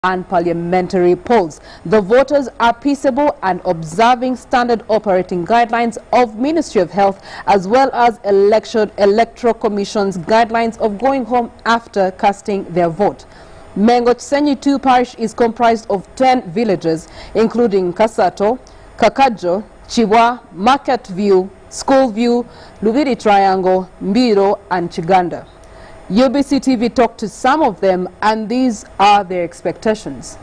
and parliamentary polls. The voters are peaceable and observing standard operating guidelines of Ministry of Health as well as Electoral Commission's guidelines of going home after casting their vote. Mengo Chisenyi 2 parish is comprised of 10 villages including Kasato, Kakajo, Chiwa, Market View, School View, Lubiri Triangle, Mbiro and Chiganda. UBC TV talked to some of them and these are their expectations.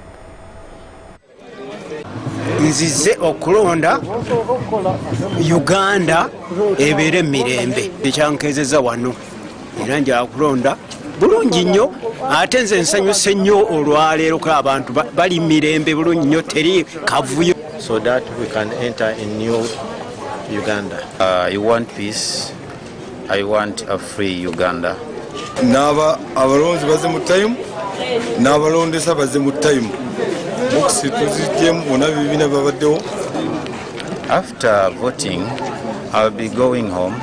Nzize okulonda Uganda ebere mirembe ekyankezeza wano era nja kulonda bulungi nnyo ate nze nsanyuse nnyo olwaleero ko abantu bali mirembe bulungi nnyo teri kavuyo so that we can enter in new Uganda. I want peace. I want a free Uganda. Naba abalonzi baze mu time n'abalondesa baze mu time. After voting, I'll be going home,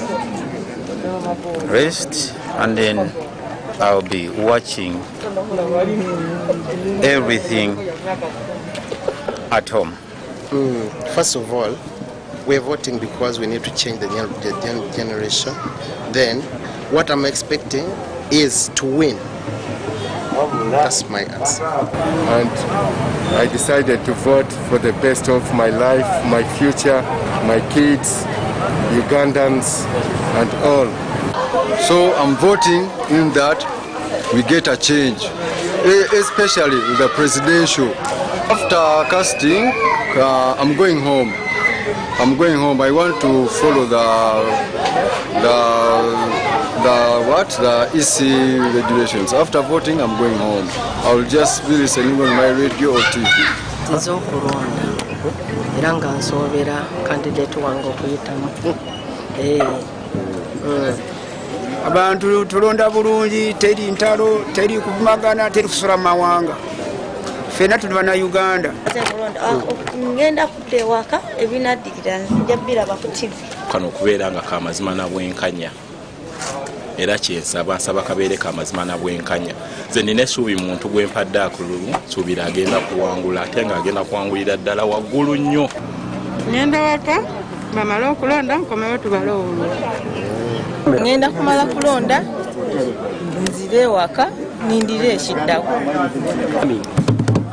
rest, and then I'll be watching everything at home. First of all, we're voting because we need to change the generation. Then, what I'm expecting is to win. That's my answer. And I decided to vote for the best of my life, my future, my kids, Ugandans, and all. So I'm voting in that we get a change, especially the presidential. After casting, I'm going home. I want to follow the EC regulations. After voting, I'm going home. I will just be listening on my radio or TV. Abantu tulonda bulungi teri ntalo teri kuvumagana teri kusula mawanga fena tuli bana Uganda ngenda kutewaka ebinadikira njabira ba ku TV kano kubeera nga kamazima na bwenkanya era kyensaba nsaba kabeere kamazima na bwenkanya nze nina essuubi muntu gwempadde akululu suubira agenda kuwangula ate nga agenda kuwangulira ddala waggulu nnyo. Ngenda waka bamala okulonda nkomewo tubale olwo. Ngenda kumala kulonda nzire waka nindire ekiddawo.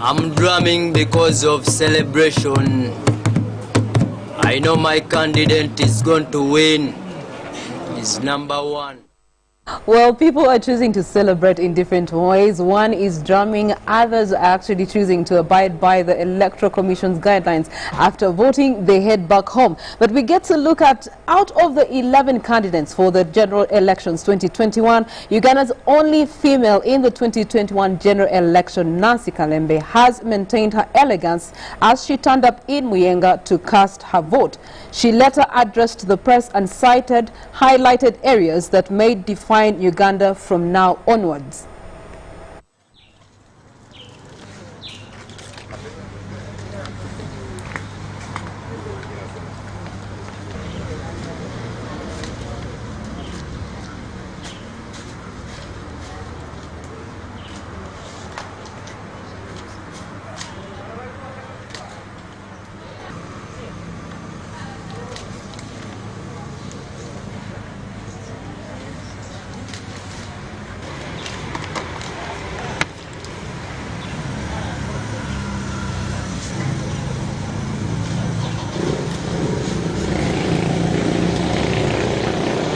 I'm drumming because of celebration. I know my candidate is going to win. He's #1. Well, people are choosing to celebrate in different ways. One is drumming, others are actually choosing to abide by the Electoral Commission's guidelines. After voting, they head back home. But we get to look at, out of the 11 candidates for the general elections 2021, Uganda's only female in the 2021 general election, Nancy Kalembe, has maintained her elegance as she turned up in Muyenga to cast her vote. She later addressed the press and highlighted areas that may define Uganda from now onwards.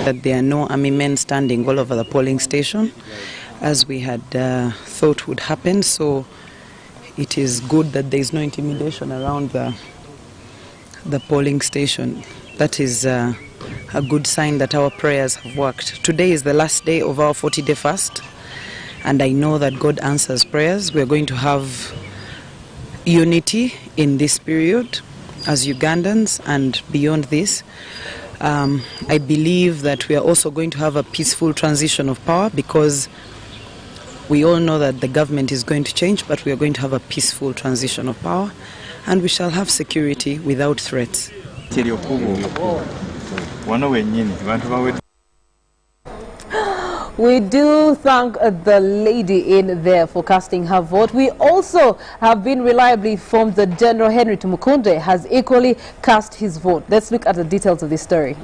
That there are no army men standing all over the polling station, as we had thought would happen. So it is good that there is no intimidation around the polling station. That is a good sign that our prayers have worked. Today is the last day of our 40-day fast, and I know that God answers prayers. We are going to have unity in this period as Ugandans and beyond this. I believe that we are also going to have a peaceful transition of power, because we all know that the government is going to change, but we are going to have a peaceful transition of power, and we shall have security without threats. We do thank the lady in there for casting her vote. We also have been reliably informed that General Henry Tumukunde has equally cast his vote. Let's look at the details of this story.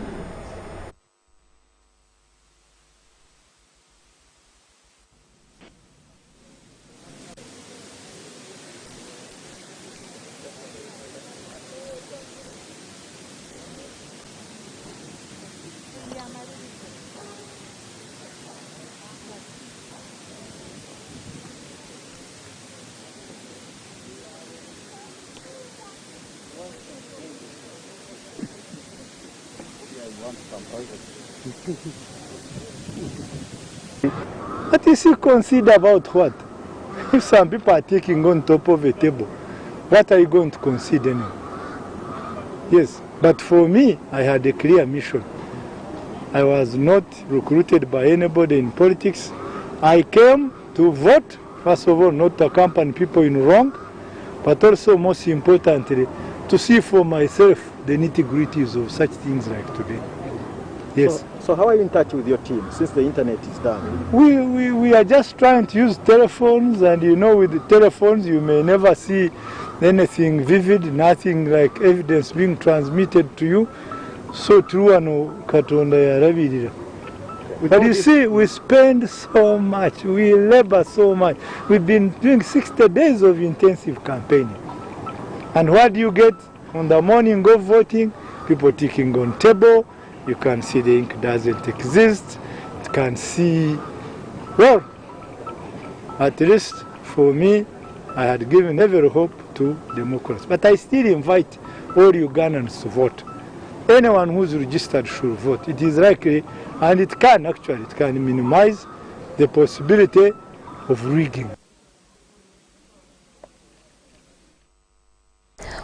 What is he consider about what? If some people are taking on top of a table, what are you going to consider now? Yes, but for me, I had a clear mission. I was not recruited by anybody in politics. I came to vote, first of all, not to accompany people in wrong, but also, most importantly, to see for myself the nitty-gritties of such things like today. Yes. So how are you in touch with your team since the internet is down? We are just trying to use telephones, and you know, with the telephones you may never see anything vivid, nothing like evidence being transmitted to you. So true and Katonda yarabirira. But you see, we spend so much, we labor so much. We've been doing 60 days of intensive campaigning. And what do you get on the morning of voting? People ticking on table. You can see the ink doesn't exist. You can see, well, at least for me, I had given every hope to democracy. But I still invite all Ugandans to vote. Anyone who's registered should vote. It is likely, and it can minimize the possibility of rigging.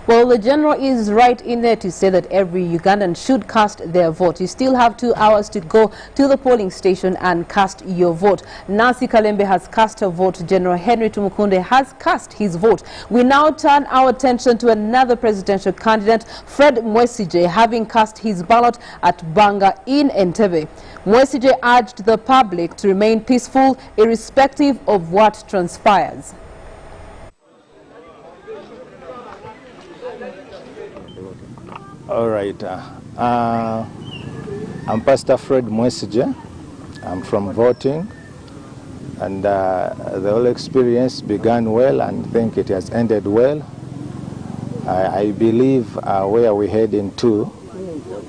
Well, the General is right in there to say that every Ugandan should cast their vote. You still have 2 hours to go to the polling station and cast your vote. Nancy Kalembe has cast her vote. General Henry Tumukunde has cast his vote. We now turn our attention to another presidential candidate, Fred Mwesigye, having cast his ballot at Banga in Entebbe. Mwesigye urged the public to remain peaceful, irrespective of what transpires. All right. I'm Pastor Fred Mwesigye. I'm from voting, and the whole experience began well, and I think it has ended well. I believe where we're heading to,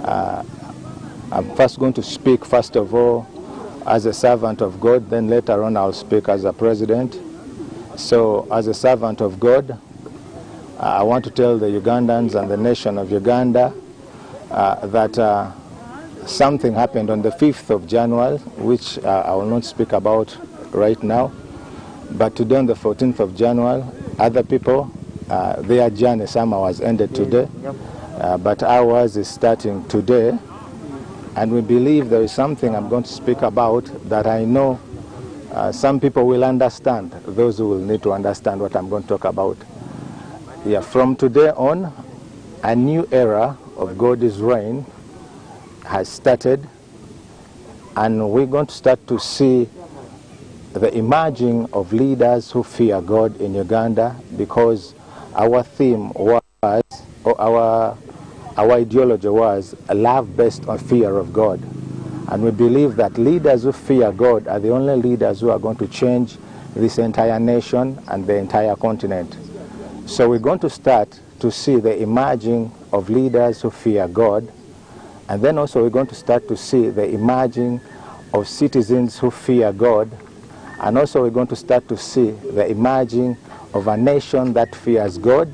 I'm first going to speak, first of all, as a servant of God, then later on I'll speak as a president. So, as a servant of God, I want to tell the Ugandans and the nation of Uganda that something happened on the 5th of January, which I will not speak about right now. But today, on the 14th of January, other people, their journey somehow was ended today, but ours is starting today. And we believe there is something I'm going to speak about that I know some people will understand, those who will need to understand what I'm going to talk about. Yeah, from today on, a new era of God's reign has started, and we're going to start to see the emerging of leaders who fear God in Uganda, because our theme was, or our ideology was, a love based on fear of God. And we believe that leaders who fear God are the only leaders who are going to change this entire nation and the entire continent. So we're going to start to see the emerging of leaders who fear God, and then also we're going to start to see the emerging of citizens who fear God, and also we're going to start to see the emerging of a nation that fears God,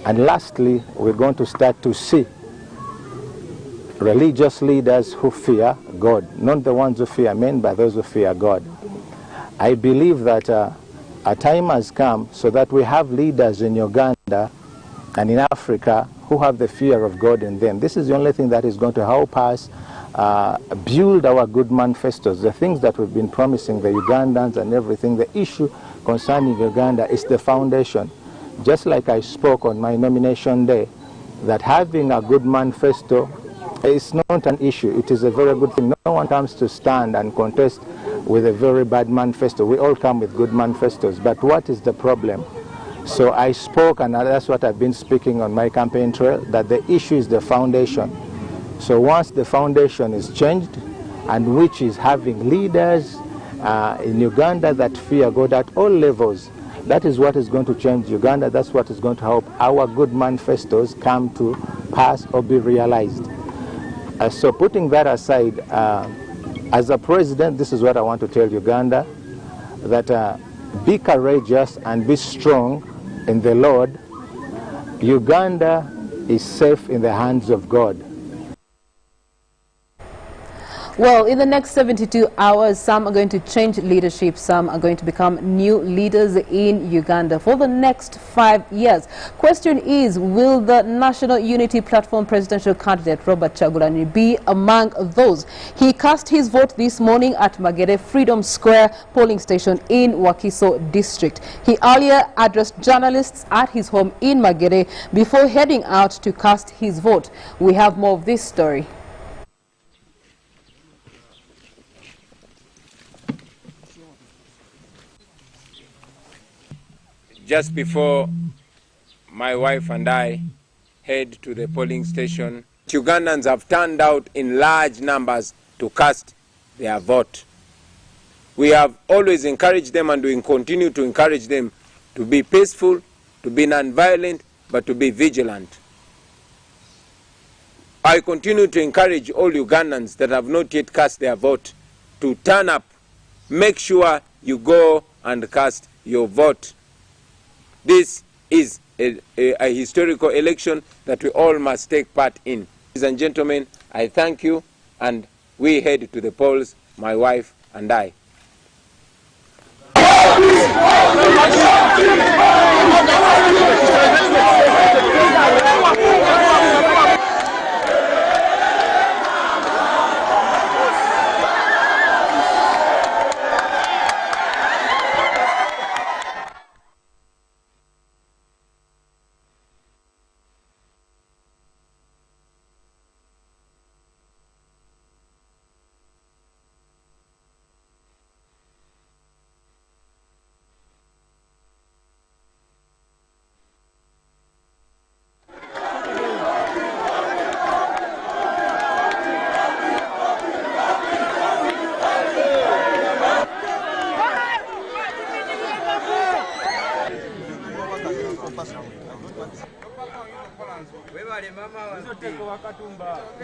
and lastly we're going to start to see religious leaders who fear God, not the ones who fear men, but those who fear God. I believe that a time has come so that we have leaders in Uganda and in Africa who have the fear of God in them. This is the only thing that is going to help us build our good manifestos, the things that we've been promising the Ugandans and everything. The issue concerning Uganda is the foundation. Just like I spoke on my nomination day, that having a good manifesto is not an issue. It is a very good thing. No one comes to stand and contest with a very bad manifesto. We all come with good manifestos, but what is the problem? So I spoke, and that's what I've been speaking on my campaign trail, that the issue is the foundation. So once the foundation is changed, and which is having leaders in Uganda that fear God at all levels, that is what is going to change Uganda. That's what is going to help our good manifestos come to pass or be realized. So putting that aside, as a president, this is what I want to tell Uganda, that be courageous and be strong in the Lord. Uganda is safe in the hands of God. Well, in the next 72 hours, some are going to change leadership, some are going to become new leaders in Uganda for the next 5 years. Question is, will the National Unity Platform presidential candidate Robert Kyagulanyi be among those? He cast his vote this morning at Magere Freedom Square polling station in Wakiso district. He earlier addressed journalists at his home in Magere before heading out to cast his vote. We have more of this story. Just before my wife and I head to the polling station, Ugandans have turned out in large numbers to cast their vote. We have always encouraged them, and we continue to encourage them to be peaceful, to be non-violent, but to be vigilant. I continue to encourage all Ugandans that have not yet cast their vote to turn up. Make sure you go and cast your vote. This is a historical election that we all must take part in. Ladies and gentlemen, I thank you, and we head to the polls, my wife and I.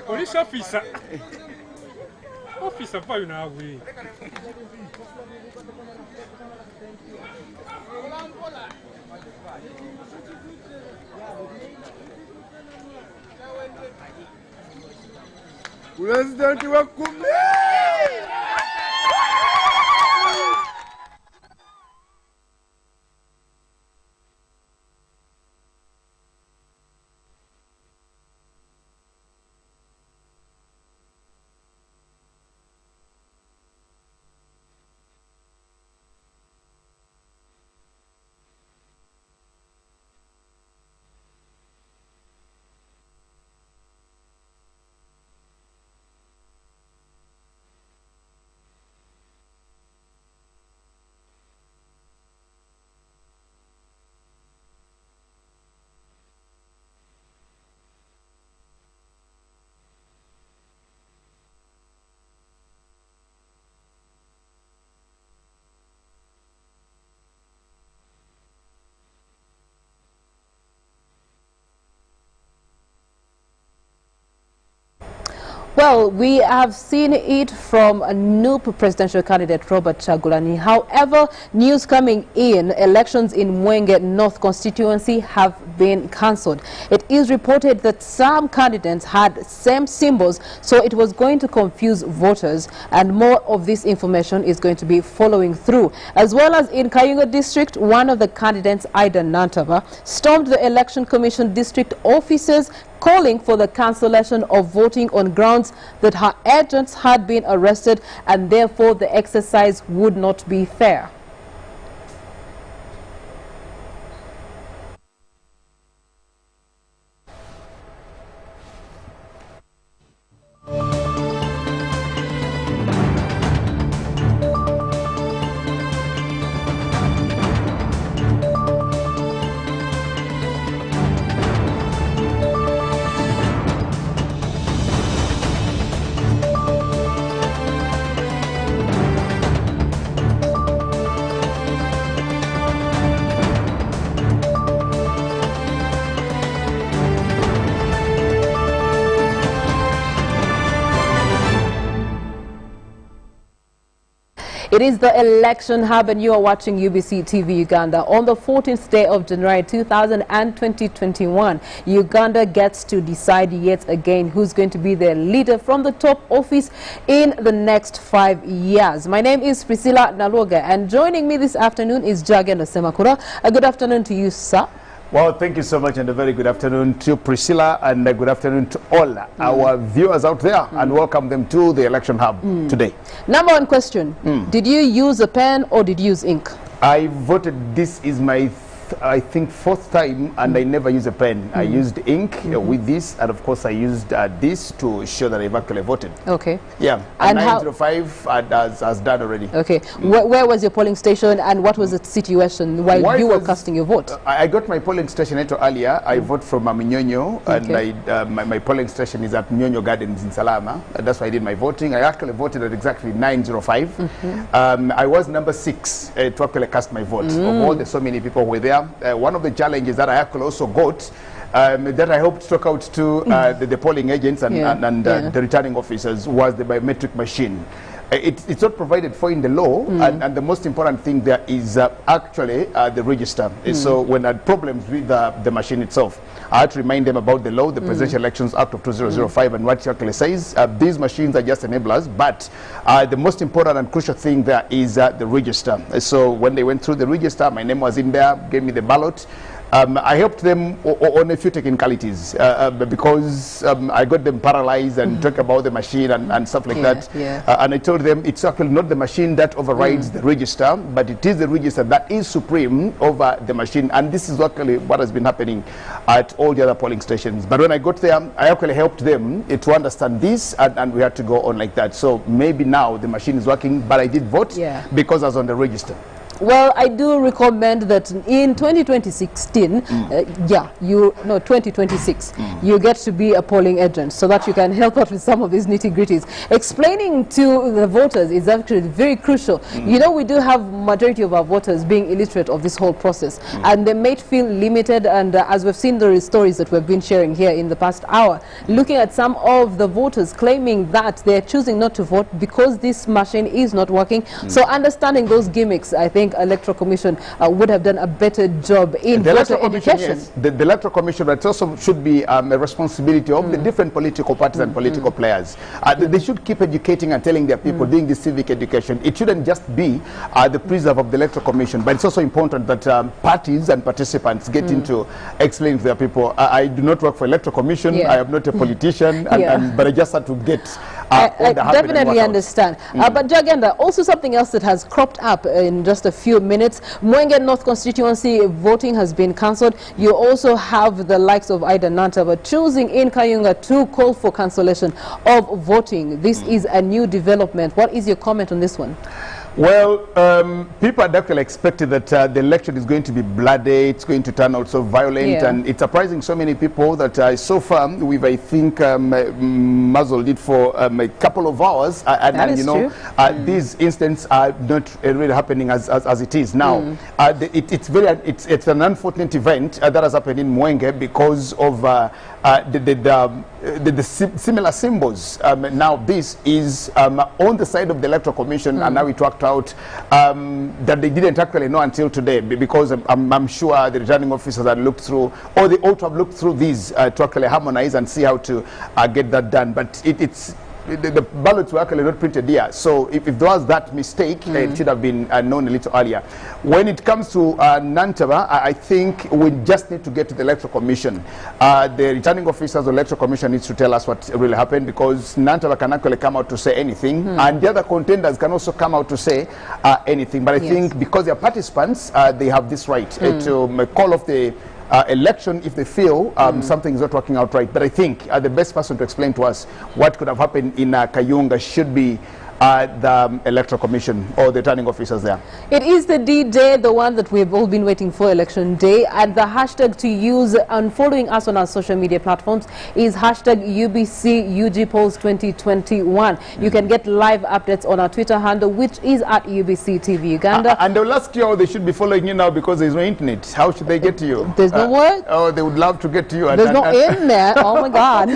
Police officer. Officer, why you now we? President wa kumbe. Well, we have seen it from a new presidential candidate, Robert Kyagulanyi. However, news coming in, elections in Mwenge North constituency have been cancelled. It is reported that some candidates had same symbols, so it was going to confuse voters, and more of this information is going to be following through. As well as in Kayunga district, one of the candidates, Ida Nantava, stormed the Election Commission district offices, calling for the cancellation of voting on grounds that her agents had been arrested and therefore the exercise would not be fair. is the Election Hub, and you are watching UBC TV Uganda. On the 14th day of January 2021, Uganda gets to decide yet again who's going to be their leader from the top office in the next 5 years. My name is Priscilla Naloga, and joining me this afternoon is Jagenda Semakura. A good afternoon to you, sir. Well, thank you so much, and a very good afternoon to Priscilla, and a good afternoon to all our viewers out there, and welcome them to the Election Hub today. Number one question, did you use a pen or did you use ink? I voted. This is my I think fourth time, and I never used a pen. I used ink with this, and of course I used this to show that I've actually voted. Okay. Yeah, and 905 has done already. Okay. Where was your polling station, and what was the situation while you were casting your vote? I got my polling station a little earlier. I vote from Mnyonyo, and my polling station is at Mnyonyo Gardens in Salama. That's why I did my voting. I actually voted at exactly 9:05. I was number 6 to actually cast my vote. Of all the so many people who were there. One of the challenges that I actually also got that I hope to talk out to the polling agents and the returning officers was the biometric machine. It's not provided for in the law, and the most important thing there is actually the register. So when I had problems with the machine itself, I had to remind them about the law, the Presidential Elections Act of 2005, and what it actually says. These machines are just enablers, but the most important and crucial thing there is the register. So when they went through the register, my name was in there, gave me the ballot. I helped them on a few technicalities because I got them paralyzed and talk about the machine and stuff like that. And I told them it's actually not the machine that overrides the register, but it is the register that is supreme over the machine. And this is actually what has been happening at all the other polling stations. But when I got there, I actually helped them to understand this, and we had to go on like that. So maybe now the machine is working, but I did vote because I was on the register. Well, I do recommend that in 2016, 2026, you get to be a polling agent so that you can help out with some of these nitty-gritties. Explaining to the voters is actually very crucial. You know, we do have majority of our voters being illiterate of this whole process, and they may feel limited, and as we've seen the stories that we've been sharing here in the past hour, looking at some of the voters claiming that they're choosing not to vote because this machine is not working. So understanding those gimmicks, I think Electoral Commission would have done a better job in voter education. Yes, the Electoral Commission, but it also should be a responsibility of the different political parties and political players. They should keep educating and telling their people, doing this civic education. It shouldn't just be the preserve of the Electoral Commission, but it's also important that parties and participants get into explaining to their people. I do not work for Electoral Commission. I am not a politician, but I just had to get I definitely understand. But Jagenda, also something else that has cropped up in just a few minutes. Mwenge North constituency voting has been cancelled. You also have the likes of Ida Nantaba choosing in Kayunga to call for cancellation of voting. This is a new development. What is your comment on this one? Well, people had actually expected that the election is going to be bloody, it's going to turn out so violent, and it's surprising so many people that so far we've, I think, muzzled it for a couple of hours, and you know, these incidents are not really happening as it is now. It's an unfortunate event that has happened in Mwenge because of the similar symbols. Now this is on the side of the Electoral Commission, and now it worked out that they didn't actually know until today, because I'm sure the returning officers had looked through, or they ought to have looked through these to actually harmonize and see how to get that done. But the ballots were actually not printed here, so if there was that mistake, it should have been known a little earlier. When it comes to Nantaba, I think we just need to get to the Electoral Commission. The returning officers of the Electoral Commission needs to tell us what really happened, because Nantaba can actually come out to say anything, and the other contenders can also come out to say anything. But I think because they're participants, they have this right to call off the election if they feel something is not working out right. But I think the best person to explain to us what could have happened in Kayunga should be the Electoral Commission or the returning officers there. It is the D-Day, the one that we've all been waiting for, Election Day, and the hashtag to use and following us on our social media platforms is hashtag UBC UG Polls 2021. You can get live updates on our Twitter handle, which is at UBC TV Uganda. And they'll ask you how they should be following you now, because there's no internet. How should they get to you? There's no what? Oh, they would love to get to you. There's no internet. Oh my God.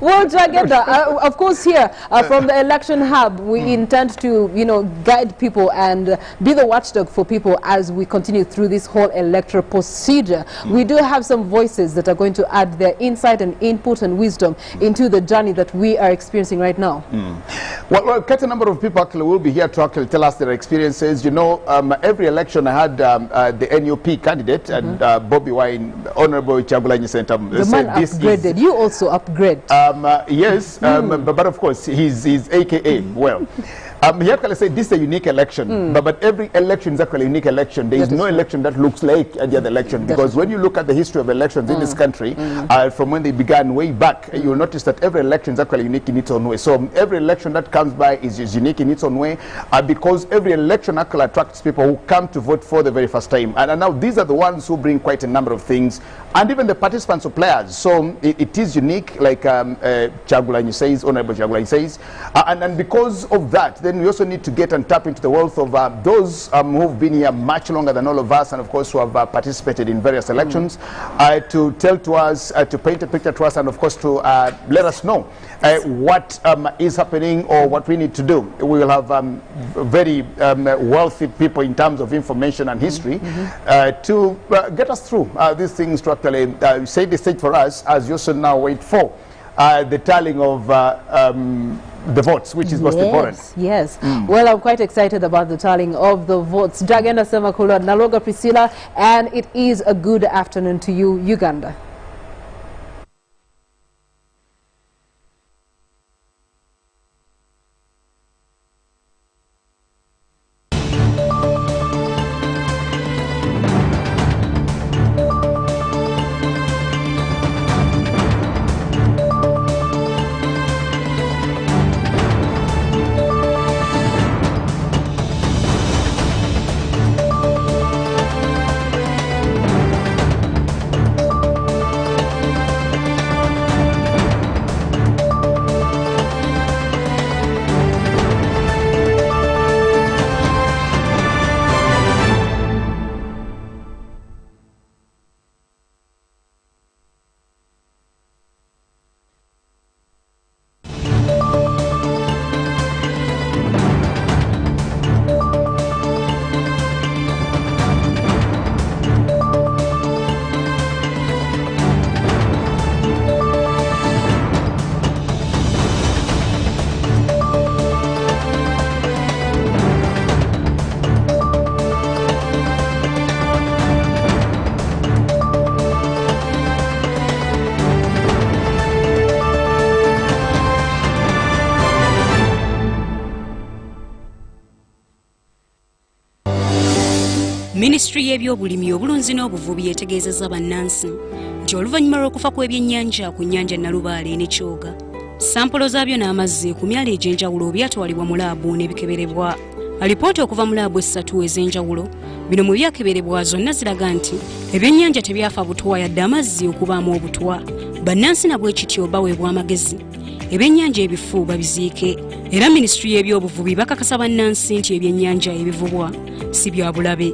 Well, Jagenda, of course, here from the election election hub, we intend to, you know, guide people and be the watchdog for people as we continue through this whole electoral procedure. We do have some voices that are going to add their insight and input and wisdom into the journey that we are experiencing right now. Well, quite a number of people actually will be here to actually tell us their experiences. You know, every election I had the NUP candidate and Bobby Wine, Honorable Kyagulanyi Ssentamu. The man upgraded. You also upgrade. Yes, but of course, he's AKA, well. He actually said this is a unique election, but every election is actually a unique election. There is no election that looks like any other election, because when you look at the history of elections in this country, from when they began way back, you'll notice that every election is actually unique in its own way. So every election that comes by is unique in its own way, because every election actually attracts people who come to vote for the very first time. And now these are the ones who bring quite a number of things, and even the participants or players. So it is unique, like Kyagulanyi says, Honorable Kyagulanyi says, and because of that, then we also need to get and tap into the wealth of those who've been here much longer than all of us, and of course who have participated in various elections, to tell to us, to paint a picture to us, and of course to let us know what is happening or what we need to do. We will have very wealthy people in terms of information and history to get us through these things, to actually set the stage for us, as you also now wait for the tallying of the votes, which is most important. Yes. Well, I'm quite excited about the tallying of the votes. Jagenda Semakula, Naloga Priscilla, and it is a good afternoon to you, Uganda. Ministry y'ebyobulimi obulunzi n'obuvubi yetegeezezza bannansi nti oluvannyuma lw'okufa kw'ebyennyanja ku nnyanja Nalubaale ne Kyoga, sampolo zaabyo n'amazzi ku myalo egy'enjawulo byatwalibwa mu laabu n'ebikeberebwa. Alipoota okuva mu laabu 3 ez'enjawulo, bino mu byakeberebwa zonna ziraga nti ebyennyanja tebyafa butwa yadde amazzi okubaamu obutwa. Bannansi nabwe kityo baweebwa amagezi ebyennyanja ebifu babiziike, era Ministry y'ebyobuvubi bakakasa bannansi nti ebyennyanja ebivubwa si bya bulabe.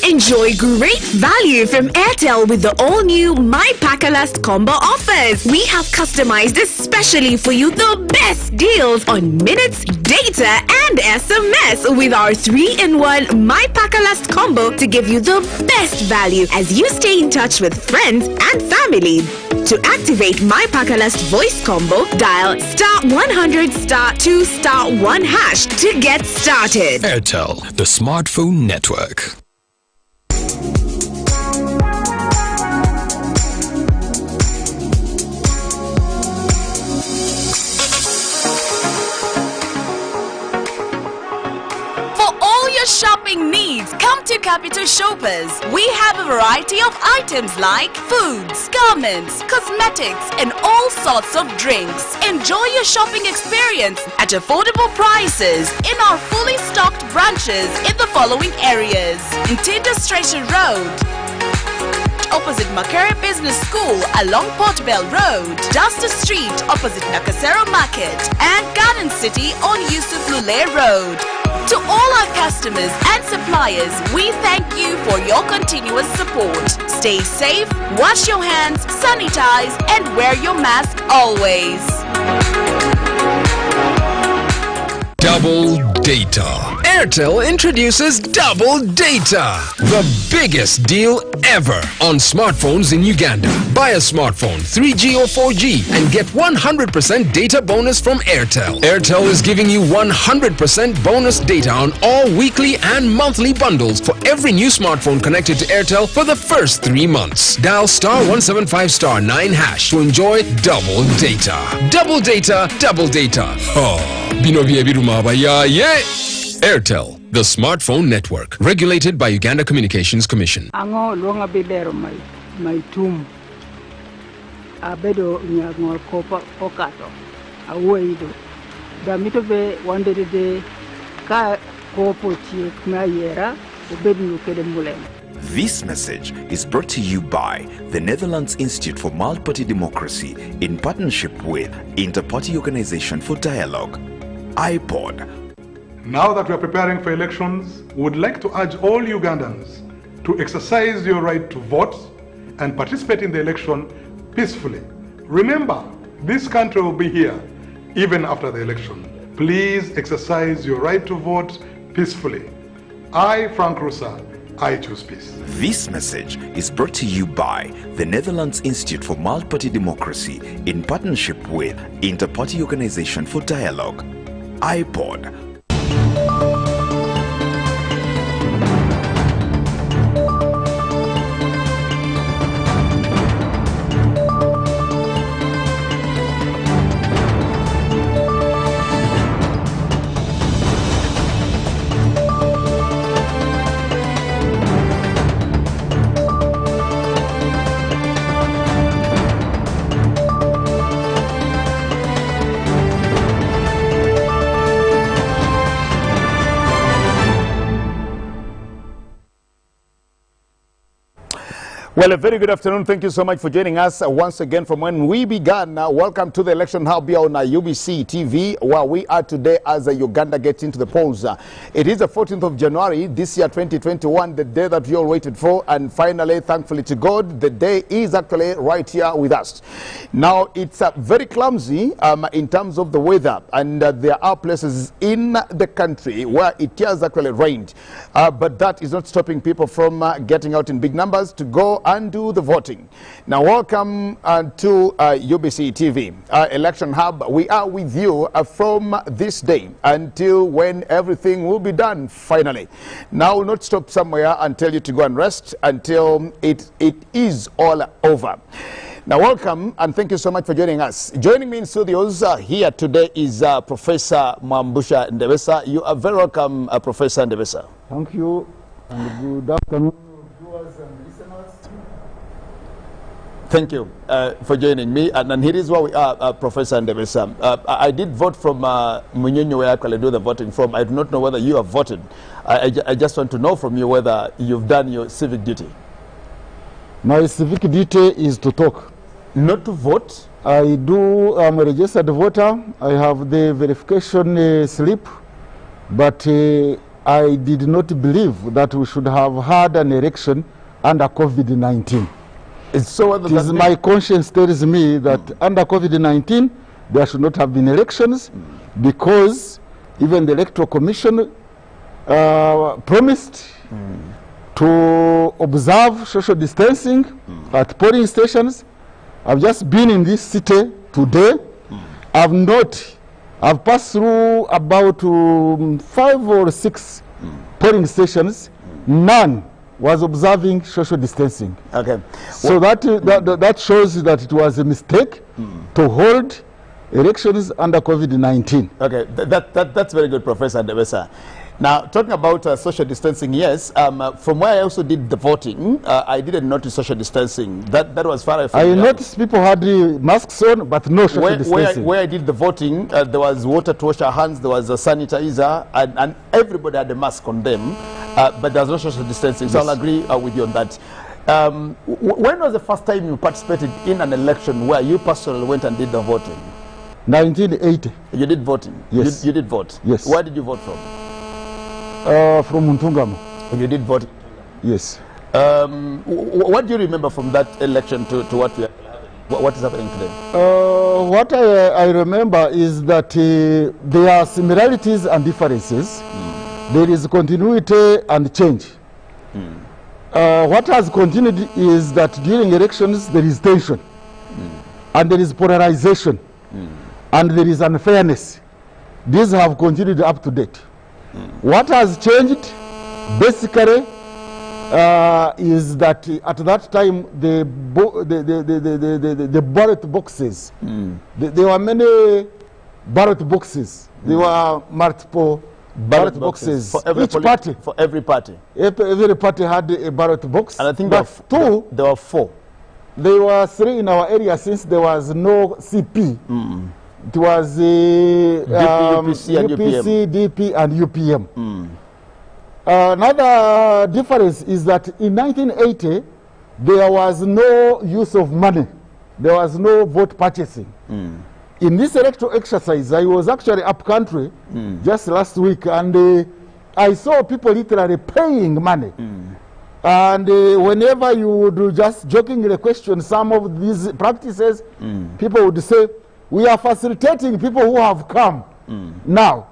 Enjoy great value from Airtel with the all-new My Pakalast combo offers. We have customized especially for you the best deals on minutes, data, and SMS with our 3-in-1 My Pakalast combo to give you the best value as you stay in touch with friends and family. To activate My Pakalast voice combo, dial *100*2*1# to get started. Airtel, the smartphone network. Shopping needs, come to Capital Shoppers. We have a variety of items like foods, garments, cosmetics, and all sorts of drinks. Enjoy your shopping experience at affordable prices in our fully stocked branches in the following areas: in Tinder Station Road, opposite Makere Business School along Portbell Road, Duster Street opposite Nakasero Market, and Garden City on Yusuf Lule Road. To all our customers and suppliers, we thank you for your continuous support. Stay safe, wash your hands, sanitize, and wear your mask always. Double data. Airtel introduces double data. The biggest deal ever on smartphones in Uganda. Buy a smartphone, 3G or 4G, and get 100% data bonus from Airtel. Airtel is giving you 100% bonus data on all weekly and monthly bundles for every new smartphone connected to Airtel for the first 3 months. Dial *175*9# to enjoy double data. Double data, double data. Oh, bino bye biruma bayaye. Airtel, the smartphone network, regulated by Uganda Communications Commission. Ango longa bidero my tomb. Abedo nyangol kopa okato. Aweido. Damito be wande de ka kopo tie kmayera obedu kede mulem. This message is brought to you by the Netherlands Institute for Multi-Party Democracy in partnership with Inter-Party Organization for Dialogue, iPod. Now that we are preparing for elections, we would like to urge all Ugandans to exercise your right to vote and participate in the election peacefully. Remember, this country will be here even after the election. Please exercise your right to vote peacefully. I, Frank Rusa, I choose peace. This message is brought to you by the Netherlands Institute for Multi-Party Democracy in partnership with Inter-Party Organization for Dialogue, iPod. Well, a very good afternoon. Thank you so much for joining us once again from when we began. Welcome to the Election Hub here on UBC TV, where we are today as Uganda gets into the polls. It is the 14th of January this year, 2021, the day that we all waited for. And finally, thankfully to God, the day is actually right here with us. Now, it's very clumsy in terms of the weather. And there are places in the country where it has actually rained. But that is not stopping people from getting out in big numbers to go and do the voting. Now, welcome to UBC TV, Election Hub. We are with you from this day until when everything will be done finally. Now, we'll not stop somewhere and tell you to go and rest until it is all over. Now, welcome and thank you so much for joining us. Joining me in studios here today is Professor Mwambusha Ndebesa. You are very welcome, Professor Ndebesa. Thank you and good afternoon, viewers and listeners. Thank you for joining me. And here is where we are, Professor Ndebesa. I did vote from Munyonyo, where I actually do the voting from. I do not know whether you have voted. I just want to know from you whether you've done your civic duty. My civic duty is to talk. Not to vote? I'm a registered voter. I have the verification slip, but I did not believe that we should have had an election under COVID-19. So it is my conscience tells me that under COVID-19 there should not have been elections because even the Electoral Commission promised to observe social distancing at polling stations. I've just been in this city today. I've passed through about 5 or 6 polling stations. None was observing social distancing. Okay. So that shows that it was a mistake to hold elections under COVID-19. Okay, that's very good, Professor Ndebesa. Now, talking about social distancing, yes, from where I also did the voting, I didn't notice social distancing. That was far from I noticed people had masks on, but no social distancing. Where I did the voting, there was water to wash our hands, there was a sanitizer, and everybody had a mask on them, but there was no social distancing. So yes. I'll agree with you on that. When was the first time you participated in an election where you personally went and did the voting? 1980. You did voting? Yes. You did vote? Yes. Where did you vote from? From Ntungamo. You did vote? Yes. What do you remember from that election to what is happening today? What I remember is that there are similarities and differences. There is continuity and change. What has continued is that during elections there is tension, and there is polarization, and there is unfairness. These have continued up to date. What has changed basically is that at that time the ballot boxes, there were many ballot boxes. There were multiple ballot boxes for every party. For every party. Every party had a ballot box. And I think there were 4. There were 3 in our area since there was no CP. It was UPC, DP, and UPM. Another difference is that in 1980, there was no use of money. There was no vote purchasing. In this electoral exercise, I was actually up country just last week, and I saw people literally paying money. And whenever you would just jokingly question some of these practices, people would say, we are facilitating people who have come. Now,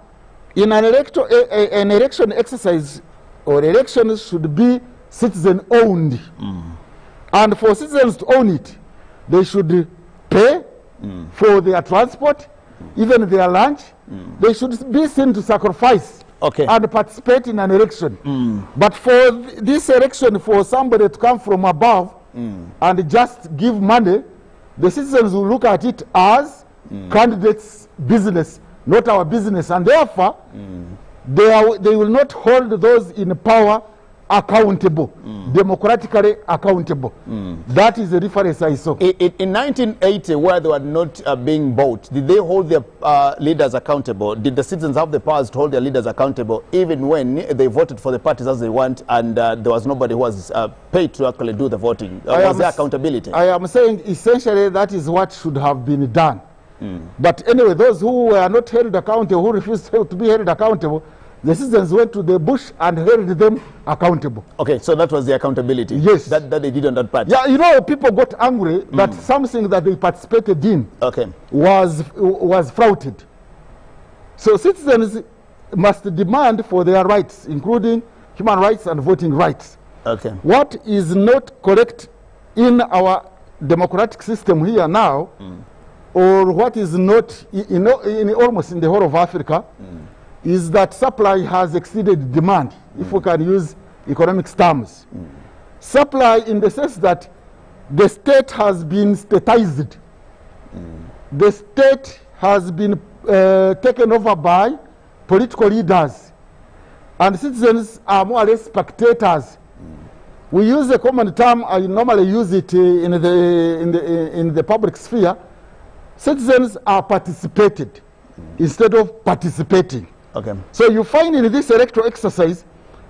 in an election exercise, or elections should be citizen-owned. And for citizens to own it, they should pay for their transport, even their lunch. They should be seen to sacrifice and participate in an election. But for this election, for somebody to come from above and just give money, the citizens will look at it as candidates' business, not our business, and therefore they will not hold those in power accountable, democratically accountable. That is the difference I saw. In 1980, where they were not being bought, did they hold their leaders accountable? Did the citizens have the powers to hold their leaders accountable, even when they voted for the parties as they want, and there was nobody who was paid to actually do the voting? Was there accountability? I am saying essentially that is what should have been done. But anyway, those who were not held accountable, who refused to be held accountable, the citizens went to the bush and held them accountable. Okay, so that was the accountability. Yes. That they did on that part. Yeah, you know, people got angry that something that they participated in was flouted. So citizens must demand for their rights, including human rights and voting rights. Okay. What is not correct in our democratic system here now, or what is not in almost in the whole of Africa, is that supply has exceeded demand, if we can use economics terms. Supply in the sense that the state has been statized. The state has been taken over by political leaders, and citizens are more or less spectators. We use a common term, I normally use it in the public sphere. Citizens are participated instead of participating. Okay. So you find in this electoral exercise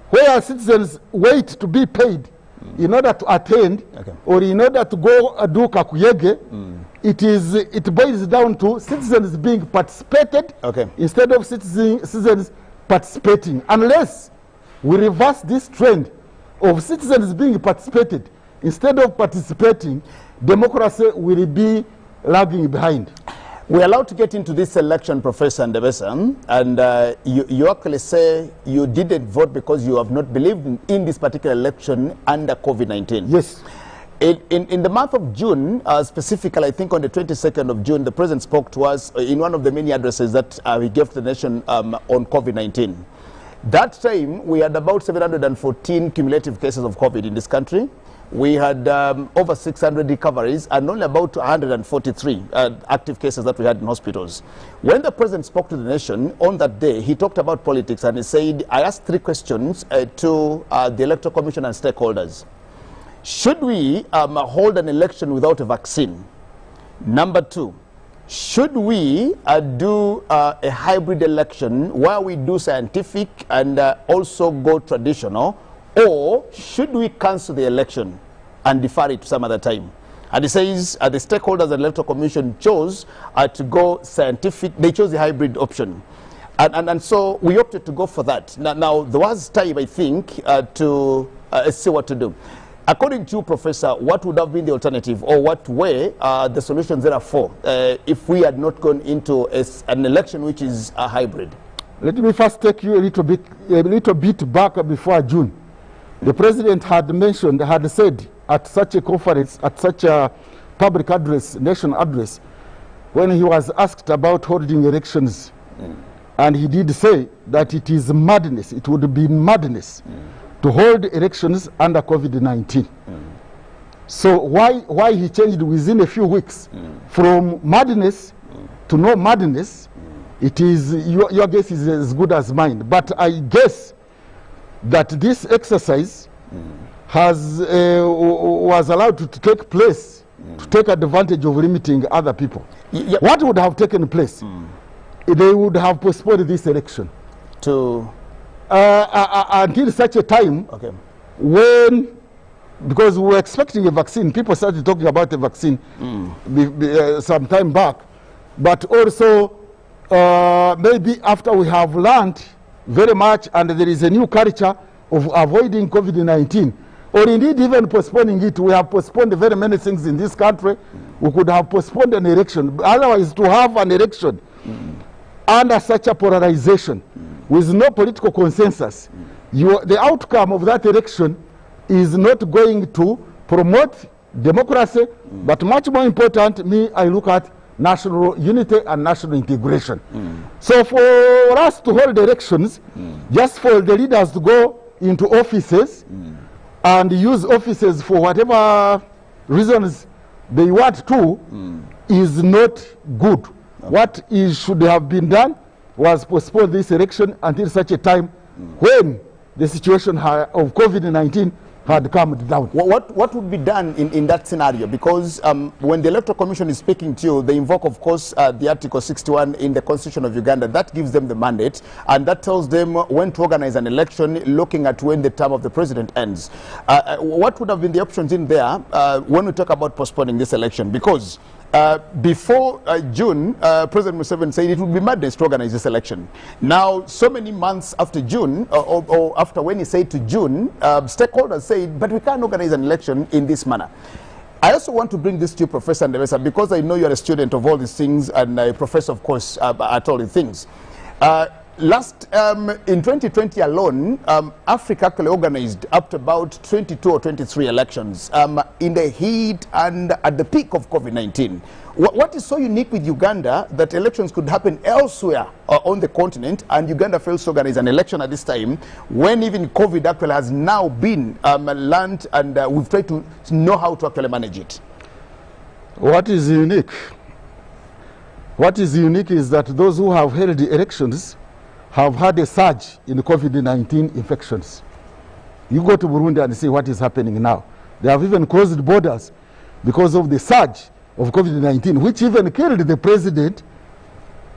where citizens wait to be paid in order to attend or in order to go do kakuyege, it boils down to citizens being participated instead of citizens participating. Unless we reverse this trend of citizens being participated instead of participating, democracy will be lagging behind. We're allowed to get into this election, Professor Ndebesa, and you actually say you didn't vote because you have not believed in this particular election under COVID-19. Yes. In the month of June, specifically, I think on the 22nd of June, the President spoke to us in one of the many addresses that he gave to the nation on COVID-19. That time, we had about 714 cumulative cases of COVID in this country. We had over 600 recoveries and only about 143 active cases that we had in hospitals. When the President spoke to the nation on that day, he talked about politics and he said, I asked 3 questions to the Electoral Commission and stakeholders. Should we hold an election without a vaccine? Number 2, should we do a hybrid election where we do scientific and also go traditional? Or should we cancel the election and defer it to some other time? And he says the stakeholders and the Electoral Commission chose to go scientific. They chose the hybrid option. And so we opted to go for that. Now there was time, I think, to see what to do. According to you, Professor, what would have been the alternative, or what were the solutions therefore if we had not gone into an election which is a hybrid? Let me first take you a little bit back before June. The president had mentioned, had said at such a conference, at such a public address, national address, when he was asked about holding elections, and he did say that it is madness, it would be madness to hold elections under COVID-19. So why he changed within a few weeks from madness to no madness, it is, your guess is as good as mine. But I guess that this exercise was allowed to take place to take advantage of limiting other people. What would have taken place? They would have postponed this election to until such a time when, because we were expecting a vaccine, people started talking about a vaccine some time back, but also maybe after we have learned very much and there is a new culture of avoiding COVID-19, or indeed even postponing it. We have postponed very many things in this country. We could have postponed an election. Otherwise, to have an election under such a polarization with no political consensus, the outcome of that election is not going to promote democracy, but much more important, I look at national unity and national integration. So for us to hold elections, just for the leaders to go into offices and use offices for whatever reasons they want to, is not good. What should have been done was postpone this election until such a time when the situation of COVID-19 had calmed down. What would be done in that scenario? Because when the Electoral Commission is speaking to you, they invoke, of course, the Article 61 in the Constitution of Uganda. That gives them the mandate, and that tells them when to organize an election, looking at when the term of the president ends. What would have been the options in there when we talk about postponing this election? Because before June, President Museveni said it would be madness to organize this election. Now, so many months after June, or after when he said to June, stakeholders said, but we can't organize an election in this manner. I also want to bring this to you, Professor Ndebesa, because I know you're a student of all these things and a professor, of course, at all these things. In 2020 alone, Africa actually organized up to about 22 or 23 elections in the heat and at the peak of COVID-19. What is so unique with Uganda that elections could happen elsewhere on the continent, and Uganda fails to organize an election at this time when even COVID actually has now been learned, and we've tried to know how to actually manage it? What is unique? What is unique is that those who have held the elections have had a surge in COVID-19 infections. You go to Burundi and see what is happening now. They have even closed borders because of the surge of COVID-19, which even killed the president,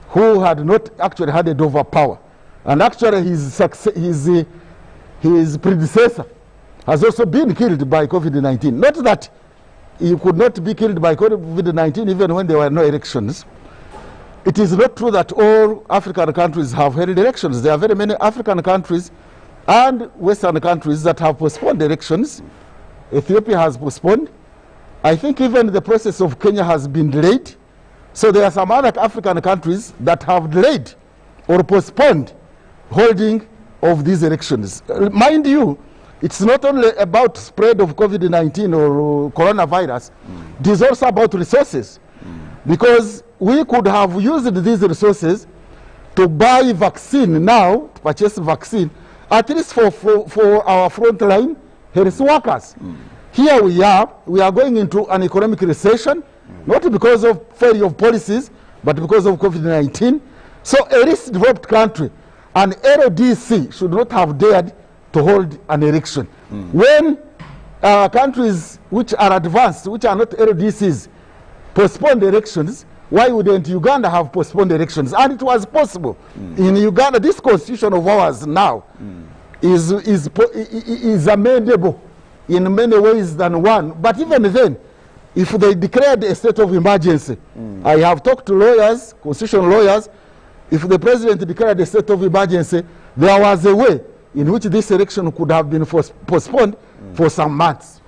who had not actually handed over power. And actually his predecessor has also been killed by COVID-19. Not that he could not be killed by COVID-19 even when there were no elections. It is not true that all African countries have held elections. There are very many African countries and Western countries that have postponed elections. Ethiopia has postponed. I think even the process of Kenya has been delayed. So there are some other African countries that have delayed or postponed holding of these elections. Mind you, it's not only about spread of COVID-19 or coronavirus. It is also about resources. Because we could have used these resources to buy vaccine now, to purchase vaccine, at least for our frontline health workers. Here we are going into an economic recession, not because of failure of policies, but because of COVID-19. So a least developed country, an LDC, should not have dared to hold an election. When countries which are advanced, which are not LDCs, postponed elections, why wouldn't Uganda have postponed elections? And it was possible. In Uganda, this constitution of ours now is amendable in many ways than one. But even then, if they declared a state of emergency, I have talked to lawyers, constitutional lawyers, if the president declared a state of emergency, there was a way in which this election could have been postponed for some months.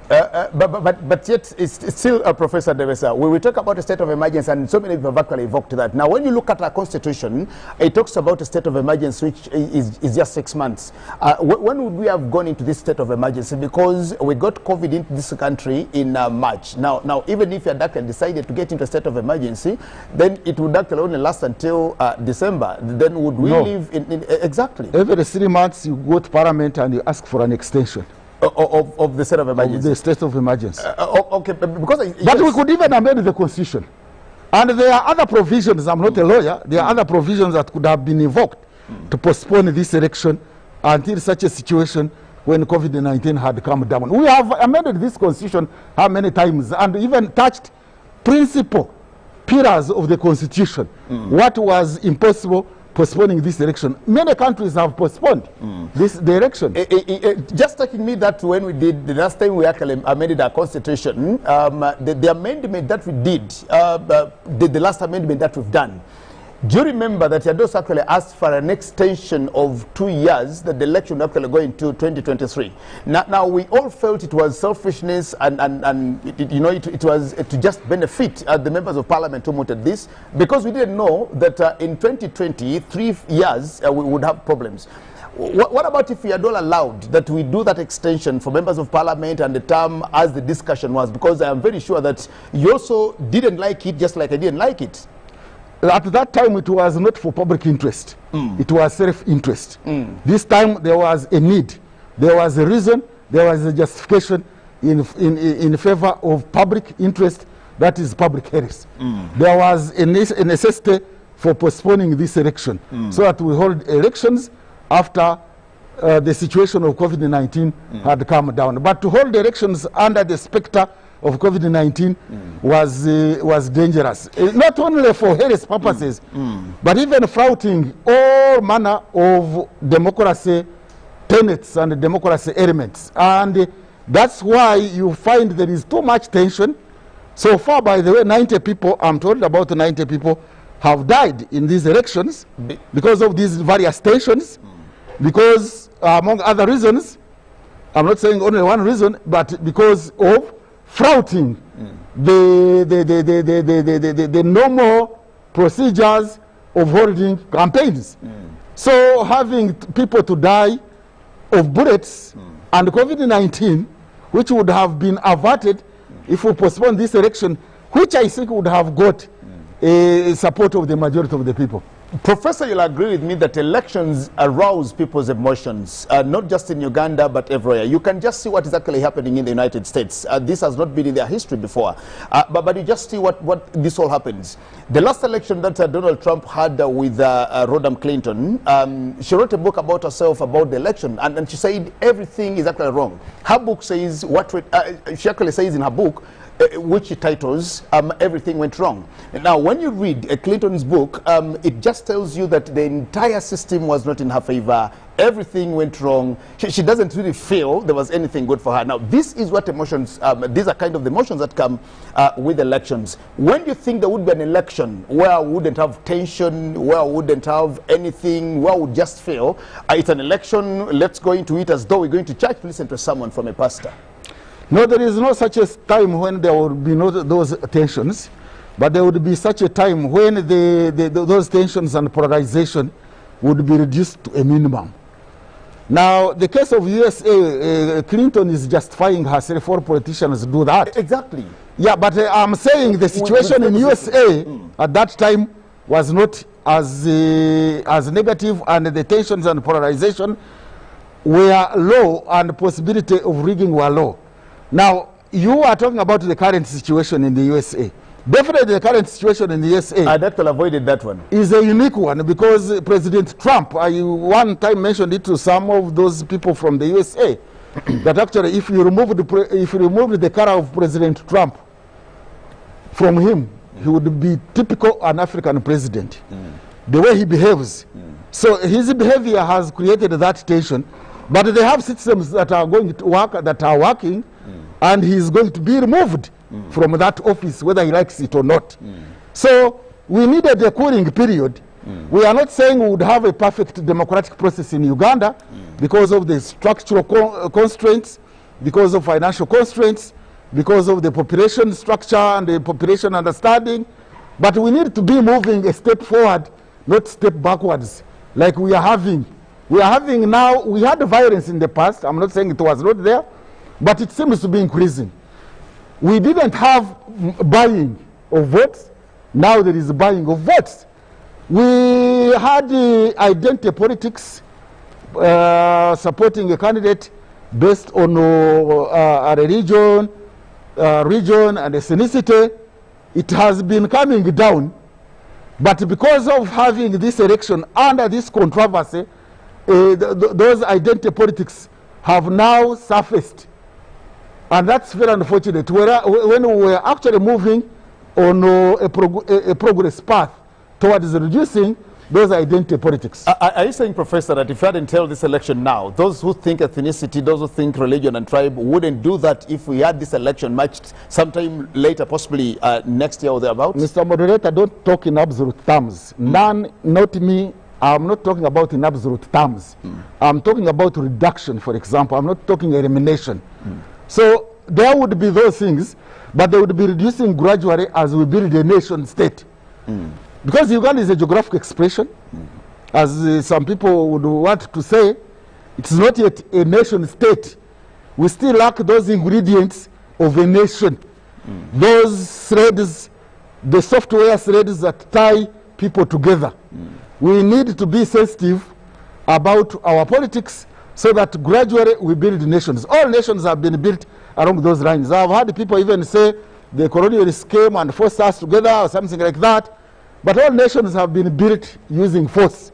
But yet, it's still, Professor Devesa, we will talk about a state of emergency, and so many people have actually evoked that. Now, when you look at our constitution, it talks about a state of emergency, which is just 6 months. When would we have gone into this state of emergency? Because we got COVID into this country in March. Now, even if you had actually decided to get into a state of emergency, then it would actually only last until December. Then would we live in exactly? Every 3 months, you go to Parliament and you ask for an extension. Of the state of emergency? Of the state of emergency. Okay, because... But we could even amend the constitution. And there are other provisions, I'm not a lawyer, there are other provisions that could have been invoked to postpone this election until such a situation when COVID-19 had come down. We have amended this constitution how many times, and even touched principal pillars of the constitution. What was impossible, postponing this election. Many countries have postponed the election. Just taking me that when we did, the last time we actually amended our constitution, the amendment that we did, the last amendment that we've done, do you remember that Yados actually asked for an extension of 2 years, that the election actually going to 2023? Now we all felt it was selfishness and it was to just benefit the members of parliament who wanted this, because we didn't know that in 2020, 3 years, we would have problems. What about if we had all allowed that we do that extension for members of parliament and the term as the discussion was? Because I am very sure that you also didn't like it, just like I didn't like it. At that time, it was not for public interest. It was self-interest. This time, there was a need. There was a reason. There was a justification in favor of public interest, that is public health. There was a necessity for postponing this election so that we hold elections after the situation of COVID-19 had come down. But to hold elections under the specter of COVID-19 was dangerous, not only for health purposes, but even flouting all manner of democracy tenets and democracy elements. And that's why you find there is too much tension. So far, by the way, 90 people, I'm told about 90 people have died in these elections because of these various tensions, because among other reasons, I'm not saying only one reason, but because of flouting the normal procedures of holding campaigns. So having people to die of bullets and COVID-19, which would have been averted if we postpone this election, which I think would have got support of the majority of the people. Professor, you'll agree with me that elections arouse people's emotions, not just in Uganda, but everywhere. You can just see what is actually happening in the United States. This has not been in their history before. But you just see what this all happens. The last election that Donald Trump had with Rodham Clinton, she wrote a book about herself about the election, and she said everything is actually wrong. Her book says, she actually says in her book, which she titles Everything Went Wrong. Now, when you read Clinton's book, it just tells you that the entire system was not in her favor. Everything went wrong. She doesn't really feel there was anything good for her. Now, this is what emotions, these are kind of the emotions that come with elections. When do you think there would be an election where we wouldn't have tension, where we wouldn't have anything, where we would just feel it's an election, let's go into it as though we're going to church to listen to someone from a pastor? No, there is no such a time when there would be no those tensions, but there would be such a time when those tensions and polarization would be reduced to a minimum. Now, the case of USA, Clinton is justifying herself. All politicians do that. Exactly. Yeah, but I'm saying the situation in USA at that time was not as negative, and the tensions and polarization were low, and the possibility of rigging were low. Now, you are talking about the current situation in the USA. Definitely the current situation in the USA I'd actually avoided that one. Is a unique one, because President Trump, I one time mentioned it to some of those people from the USA, that actually if you remove the color of President Trump from him, he would be typical an African president, the way he behaves. So his behavior has created that tension, but they have systems that are going to work, that are working, and he's going to be removed from that office, whether he likes it or not. So we needed a cooling period We are not saying we would have a perfect democratic process in Uganda because of the structural constraints, because of financial constraints, because of the population structure and the population understanding. But we need to be moving a step forward, not step backwards, like we are having. We are having now, we had violence in the past. I'm not saying it was not there, but it seems to be increasing. We didn't have buying of votes. Now there is buying of votes. We had identity politics, supporting a candidate based on a religion and ethnicity. It has been coming down, but because of having this election under this controversy, those identity politics have now surfaced, and that's very unfortunate. When we were actually moving on a progress path towards reducing those identity politics. Are you saying, Professor, that if you hadn't held this election now, those who think ethnicity, those who think religion and tribe wouldn't do that if we had this election matched sometime later, possibly next year or thereabouts? Mr. Moderator, don't talk in absolute terms. None, not me. I'm not talking about in absolute terms. I'm talking about reduction, for example. I'm not talking elimination. So there would be those things, but they would be reducing gradually as we build a nation state. Because Uganda is a geographic expression, as some people would want to say, it's not yet a nation state. We still lack those ingredients of a nation. Those threads, the software threads that tie people together. We need to be sensitive about our politics so that gradually we build nations. All nations have been built along those lines. I've heard people even say the colonialists came and forced us together or something like that. But all nations have been built using force.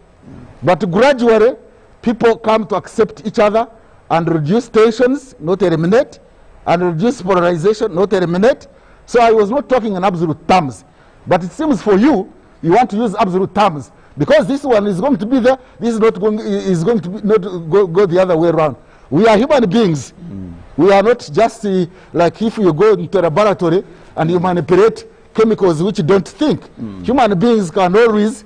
But gradually, people come to accept each other and reduce tensions, not eliminate, and reduce polarization, not eliminate. So I was not talking in absolute terms. But it seems for you, you want to use absolute terms. Because this one is going to be there, this is not going, to be, not go the other way around. We are human beings. We are not just like if you go into a laboratory and you manipulate chemicals which don't think. Human beings can always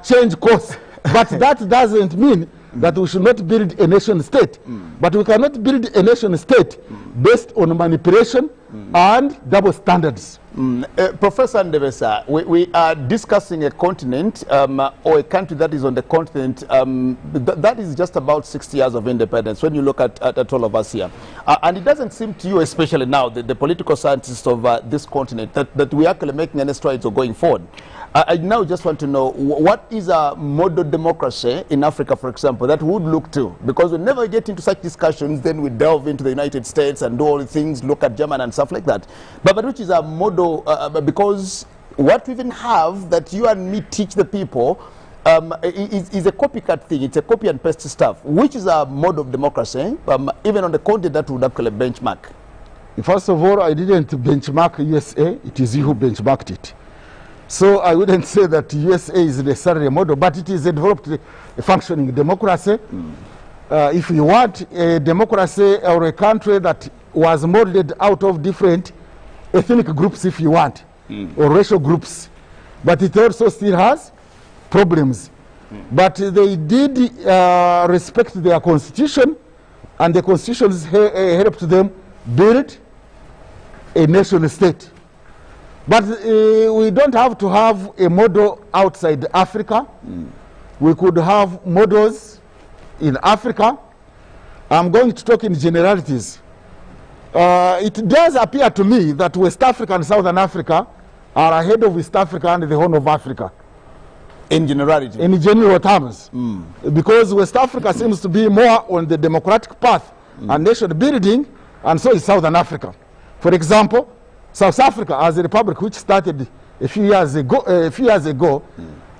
change course, but that doesn't mean that we should not build a nation state. But we cannot build a nation state based on manipulation and double standards. Professor Ndebesa, we are discussing a continent or a country that is on the continent that is just about 60 years of independence when you look at all of us here. And it doesn't seem to you, especially now, the political scientists of this continent, that we are actually making any strides or going forward. I now just want to know, what is a model democracy in Africa, for example, that we would look to? Because we never get into such discussions, then we delve into the United States and do all the things, look at Germany and stuff like that. But which is a model, because what we even have that you and me teach the people is a copycat thing. It's a copy and paste stuff, which is a mode of democracy, even on the continent that would actually benchmark. First of all, I didn't benchmark USA. It is you who benchmarked it. So I wouldn't say that USA is necessarily a model, but it is a developed, a functioning democracy. If you want a democracy or a country that was molded out of different ethnic groups, if you want, or racial groups, but it also still has problems. But they did respect their constitution, and the constitution helped them build a nation state. But we don't have to have a model outside Africa. We could have models in Africa. I'm going to talk in generalities. It does appear to me that West Africa and Southern Africa are ahead of East Africa and the Horn of Africa. In generality? In general terms. Because West Africa seems to be more on the democratic path and nation building, and so is Southern Africa. For example, South Africa as a republic which started a few years ago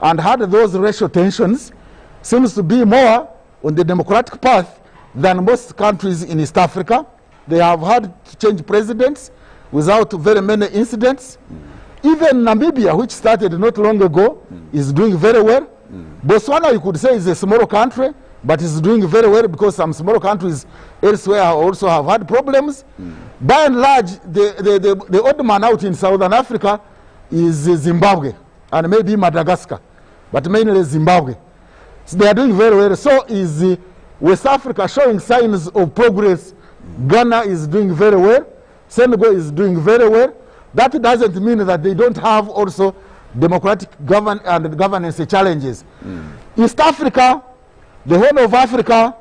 and had those racial tensions seems to be more on the democratic path than most countries in East Africa. They have had to change presidents without very many incidents. Even Namibia, which started not long ago, is doing very well. Botswana, you could say, is a small country, but is doing very well because some small countries elsewhere also have had problems. By and large, the odd man out in Southern Africa is Zimbabwe and maybe Madagascar. but mainly Zimbabwe. So they are doing very well. So is West Africa showing signs of progress. Ghana is doing very well. Senegal is doing very well. That doesn't mean that they don't have also democratic governance challenges. East Africa, the whole of Africa,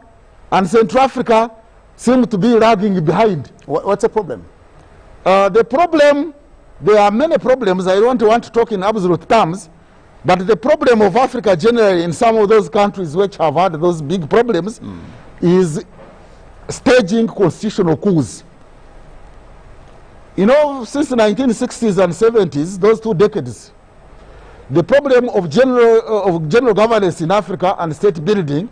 and Central Africa seem to be lagging behind. What's the problem? The problem, there are many problems. I don't want to talk in absolute terms, but the problem of Africa generally in some of those countries which have had those big problems is staging constitutional coups. You know, since the 1960s and 70s, those 2 decades, the problem of general governance in Africa and state building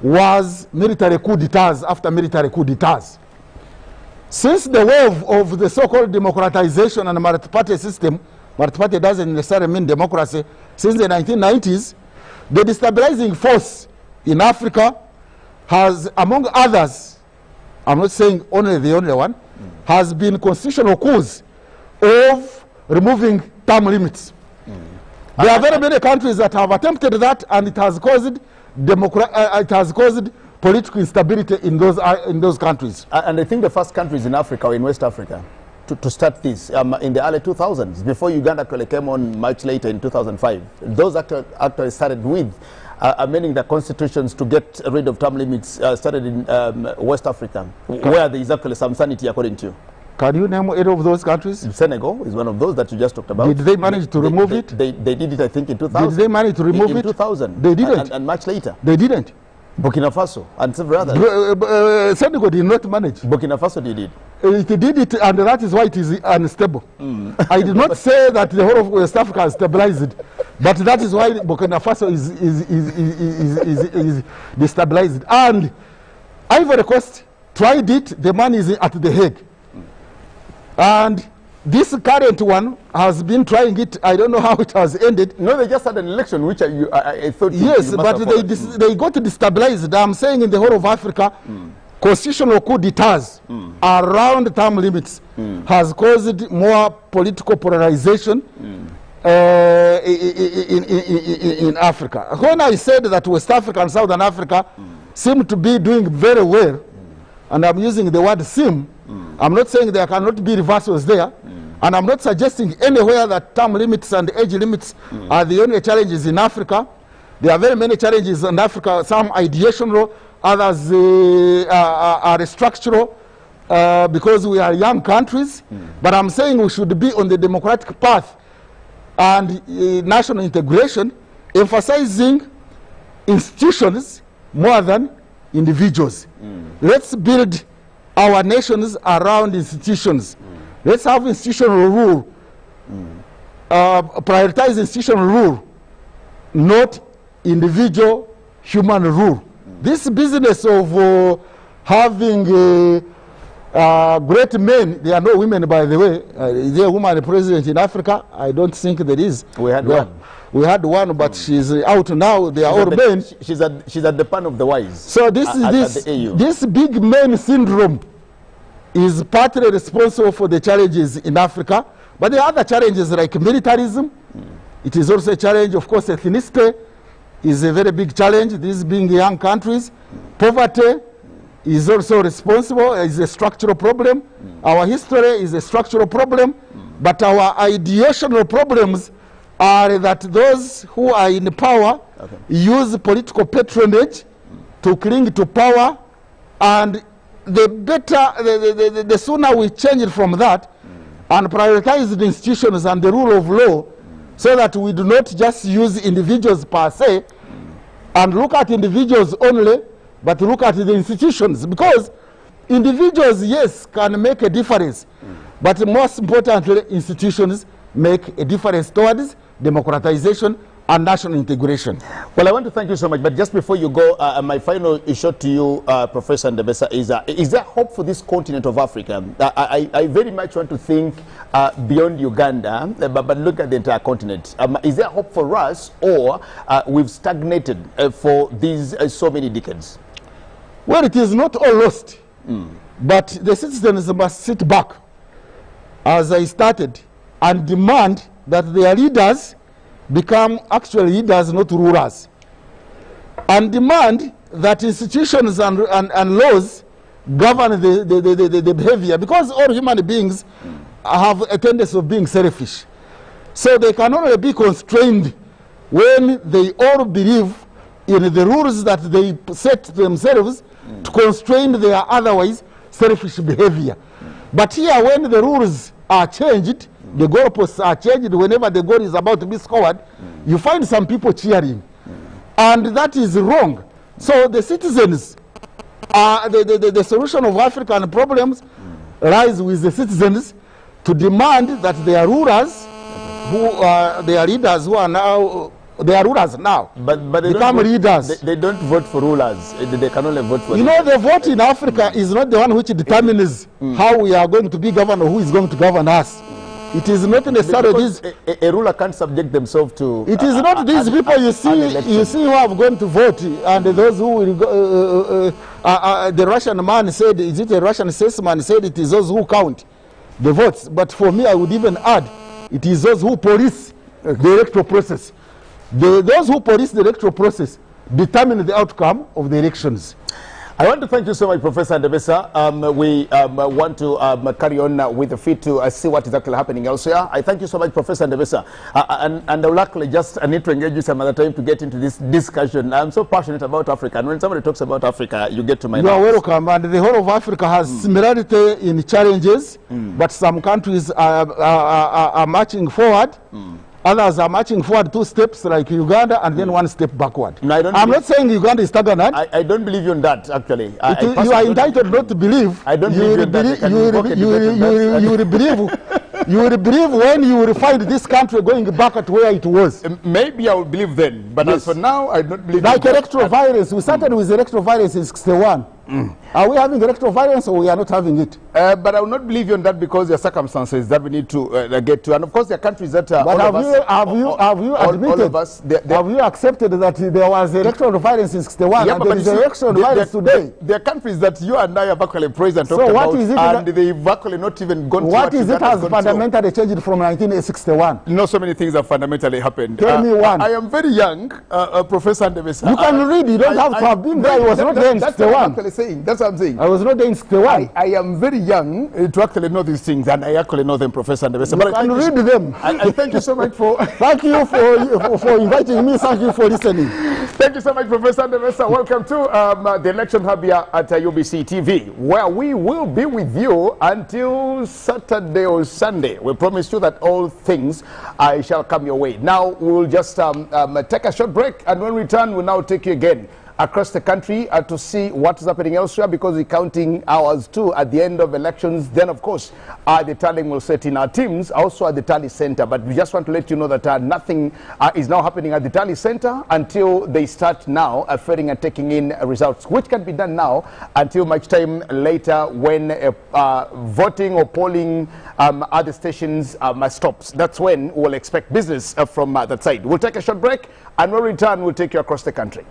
was military coup d'etats after military coup d'etats. Since the wave of the so-called democratization and multi-party system, multi-party doesn't necessarily mean democracy, since the 1990s, the destabilizing force in Africa has, among others, I'm not saying only the only one, has been constitutional coups of removing term limits. There are very many countries that have attempted that, and it has caused political instability in those countries. And I think the first countries in Africa or in West Africa to start this in the early 2000s, before Uganda actually came on much later in 2005. Those actually started with amending the constitutions to get rid of term limits, started in West Africa, where there is actually some sanity according to you. Can you name any of those countries? Senegal is one of those that you just talked about. Did they manage to remove it? They did it, I think, in 2000. Did they manage to remove it? In 2000. They didn't. And much later. They didn't. Burkina Faso and several others. Senegal did not manage. Burkina Faso did it. It did it, and that is why it is unstable. I did not say that the whole of West Africa is stabilized, but that is why Burkina Faso is destabilized. And Ivory Coast tried it. The man is at The Hague. And this current one has been trying it. I don't know how it has ended. No, they just had an election, which I thought. Yes, but they got destabilized. I'm saying in the whole of Africa, constitutional coup d'etats around term limits has caused more political polarization in Africa. When I said that West Africa and Southern Africa seem to be doing very well, and I'm using the word seem, I'm not saying there cannot be reversals there, and I'm not suggesting anywhere that term limits and age limits are the only challenges in Africa. There are very many challenges in Africa, some ideational, others are structural, because we are young countries. But I'm saying we should be on the democratic path and national integration, emphasizing institutions more than individuals. Let's build our nations around institutions. Let's have institutional rule, prioritize institutional rule, not individual human rule. This business of having great men, there are no women, by the way. Is there a woman president in Africa? I don't think there is. We had one. We had one, but she's out now. They are all men. She's at the pan of the wise. So this big man syndrome is partly responsible for the challenges in Africa. But there are other challenges like militarism. It is also a challenge. Of course, ethnicity is a very big challenge. These being young countries. Poverty is also responsible. It's a structural problem. Our history is a structural problem. But our ideational problems are that those who are in power use political patronage to cling to power, and the sooner we change it from that and prioritize the institutions and the rule of law, so that we do not just use individuals per se and look at individuals only, but look at the institutions, because individuals, yes, can make a difference, but most importantly, institutions make a difference towards democratization and national integration. Well, I want to thank you so much, but just before you go, my final shot to you, Professor Ndebesa, is there hope for this continent of Africa? I very much want to think beyond Uganda, but look at the entire continent. Is there hope for us, or we've stagnated for these so many decades? Well, it is not all lost, but the citizens must sit back, as I started, and demand that their leaders become actually leaders, not rulers, and demand that institutions and laws govern the behavior, because all human beings have a tendency of being selfish. So they can only be constrained when they all believe in the rules that they set themselves to constrain their otherwise selfish behavior. But here, when the rules are changed, the goalposts are changed, whenever the goal is about to be scored, you find some people cheering. And that is wrong. So the citizens, the solution of African problems lies with the citizens to demand that their rulers, their leaders who are now, they are rulers now, but they become leaders. They don't vote for rulers. They can only vote for. You know, the vote in Africa is not the one which determines how we are going to be governed or who is going to govern us. It is not necessarily this. A ruler can't subject themselves to. It is not these people you see who have gone to vote, and those who will go, the Russian man said, is it a Russian statesman said it is those who count the votes. But for me, I would even add, it is those who police the electoral process. Those who police the electoral process determine the outcome of the elections. I want to thank you so much, Professor Ndebesa. We want to carry on with the feed to see what is actually happening elsewhere. I thank you so much, Professor Ndebesa. And I will actually just need to engage you some other time to get into this discussion. I'm so passionate about Africa. And when somebody talks about Africa, you get to my You are welcome. And the whole of Africa has similarity in challenges, but some countries are marching forward. Others are marching forward 2 steps like Uganda and then 1 step backward. No, I'm not saying Uganda is stagnant. I don't believe you on that, actually. You are entitled not to believe. I don't believe you on that. You will believe when you will find this country going back at where it was. Maybe I will believe then, but as for now, I don't believe. Like electoral violence, we started with electoral violence in 61. Are we having electoral violence or we are not having it? But I will not believe you on that because there are circumstances that we need to get to, and of course there are countries that. But have you admitted? Have you accepted that there was electoral violence in 61 and there is electoral violence today? There are countries that you and I have actually praised and talked so about, what is it and they've actually not even gone. What is it has fundamentally changed from 1961? No, so many things have fundamentally happened. Tell me one. I am very young, Professor Ndebesa. You can read. You don't have to have been there. I was not there in 61. That's what I'm saying. I was not there in 61. I am very young to actually know these things, and I actually know them, Professor Ndebesa. You can read them. I thank you so much for. Thank you for inviting me. Thank you for listening. Thank you so much, Professor Ndebesa. Welcome to the election hub here at UBC TV, where we will be with you until Saturday or Sunday. We promise you that all things shall come your way. Now we'll just take a short break, and when we return, we'll now take you again across the country to see what is happening elsewhere, because we're counting hours too at the end of elections. Then of course the tallying will set in. Our teams also at the tally center, but we just want to let you know that nothing is now happening at the tally center until they start now ferrying and taking in results, which can be done now until much time later when voting or polling at the stations stops. That's when we'll expect business from that side. We'll take a short break, and when we return, we'll take you across the country.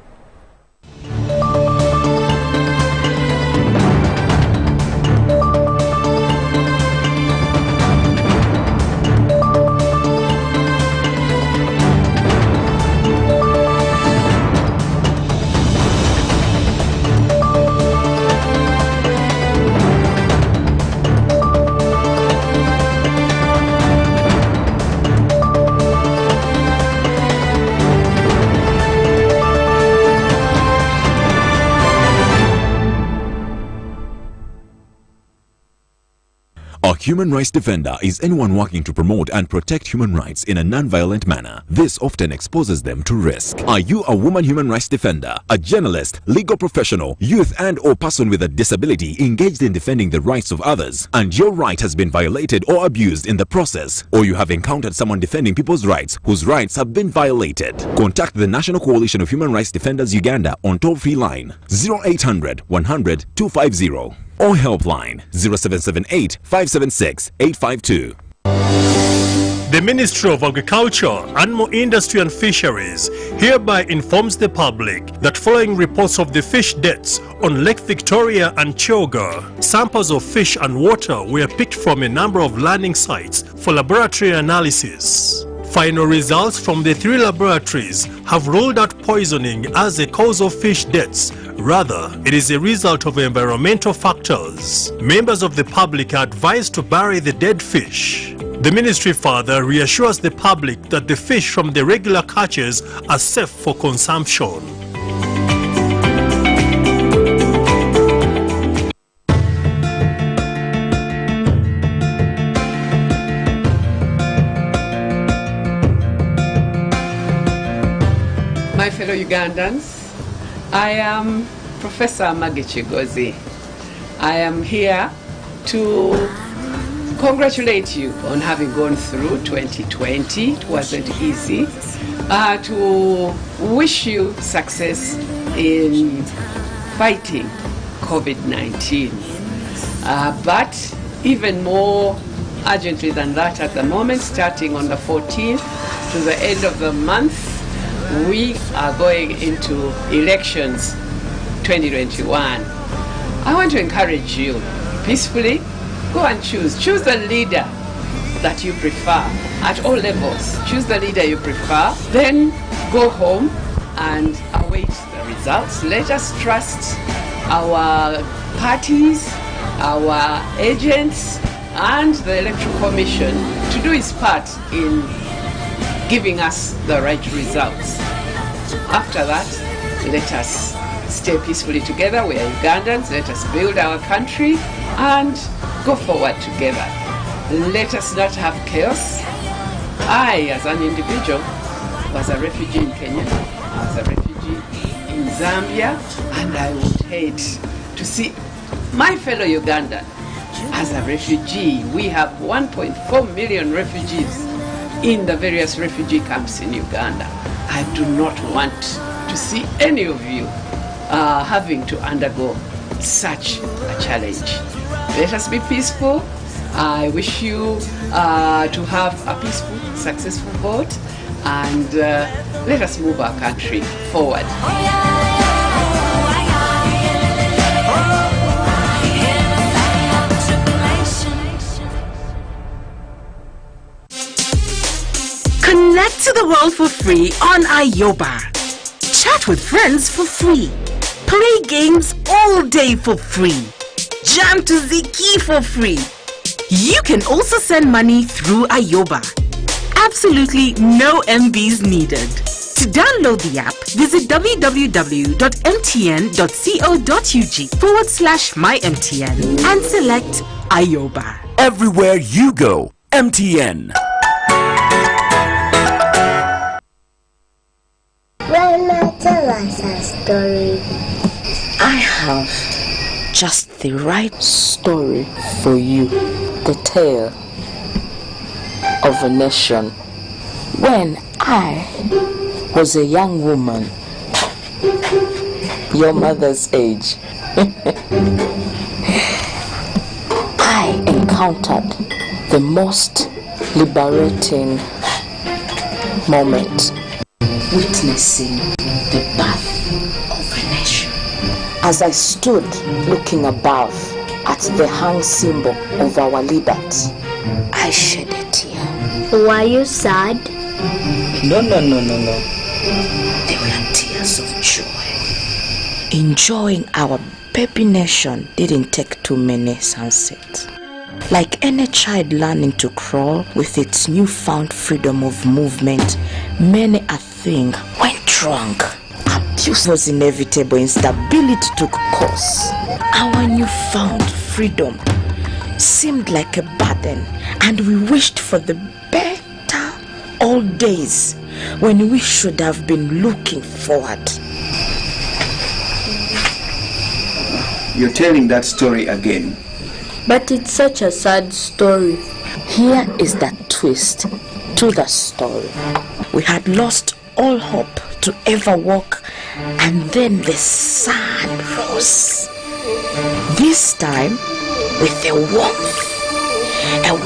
A human rights defender is anyone working to promote and protect human rights in a non-violent manner. This often exposes them to risk. Are you a woman human rights defender, a journalist, legal professional, youth and/or person with a disability engaged in defending the rights of others, and your right has been violated or abused in the process, or you have encountered someone defending people's rights whose rights have been violated? Contact the National Coalition of Human Rights Defenders Uganda on toll-free line 0800 100 250. Or helpline 0778 576 852. The Ministry of Agriculture, Animal Industry and Fisheries hereby informs the public that following reports of the fish deaths on Lake Victoria and Choga, samples of fish and water were picked from a number of landing sites for laboratory analysis. Final results from the 3 laboratories have ruled out poisoning as a cause of fish deaths. Rather, it is a result of environmental factors. Members of the public are advised to bury the dead fish. The ministry further reassures the public that the fish from the regular catches are safe for consumption. My fellow Ugandans, I am Professor Maggie Chigozi. I am here to congratulate you on having gone through 2020. It wasn't easy. To wish you success in fighting COVID-19. But even more urgently than that, at the moment, starting on the 14th to the end of the month, we are going into elections 2021. I want to encourage you peacefully, go and choose the leader that you prefer at all levels. Choose the leader you prefer, then go home and await the results. Let us trust our parties, our agents, and the Electoral Commission to do its part in giving us the right results. After that, let us stay peacefully together. We are Ugandans. Let us build our country and go forward together. Let us not have chaos. I, as an individual, was a refugee in Kenya. I was a refugee in Zambia, and I would hate to see my fellow Ugandan as a refugee. We have 1.4 million refugees in the various refugee camps in Uganda. I do not want to see any of you having to undergo such a challenge. Let us be peaceful. I wish you to have a peaceful, successful vote, and let us move our country forward. Connect to the world for free on Ayoba. Chat with friends for free. Play games all day for free. Jam to Ziki for free. You can also send money through Ayoba. Absolutely no MBs needed. To download the app, visit www.mtn.co.ug/mymtn and select Ayoba. Everywhere you go, MTN. Grandma, tell us a story. I have just the right story for you. The tale of a nation. When I was a young woman, your mother's age, I encountered the most liberating moment, witnessing the birth of a nation. As I stood looking above at the hung symbol of our liberty, I shed a tear. Were you sad? No. They were tears of joy. Enjoying our baby nation didn't take too many sunsets. Like any child learning to crawl with its newfound freedom of movement, many a thing went wrong. Abuse was inevitable, instability took course. Our newfound freedom seemed like a burden, and we wished for the better old days when we should have been looking forward. You're telling that story again. But it's such a sad story. Here is the twist to the story. We had lost all hope to ever walk, and then the sun rose. This time with a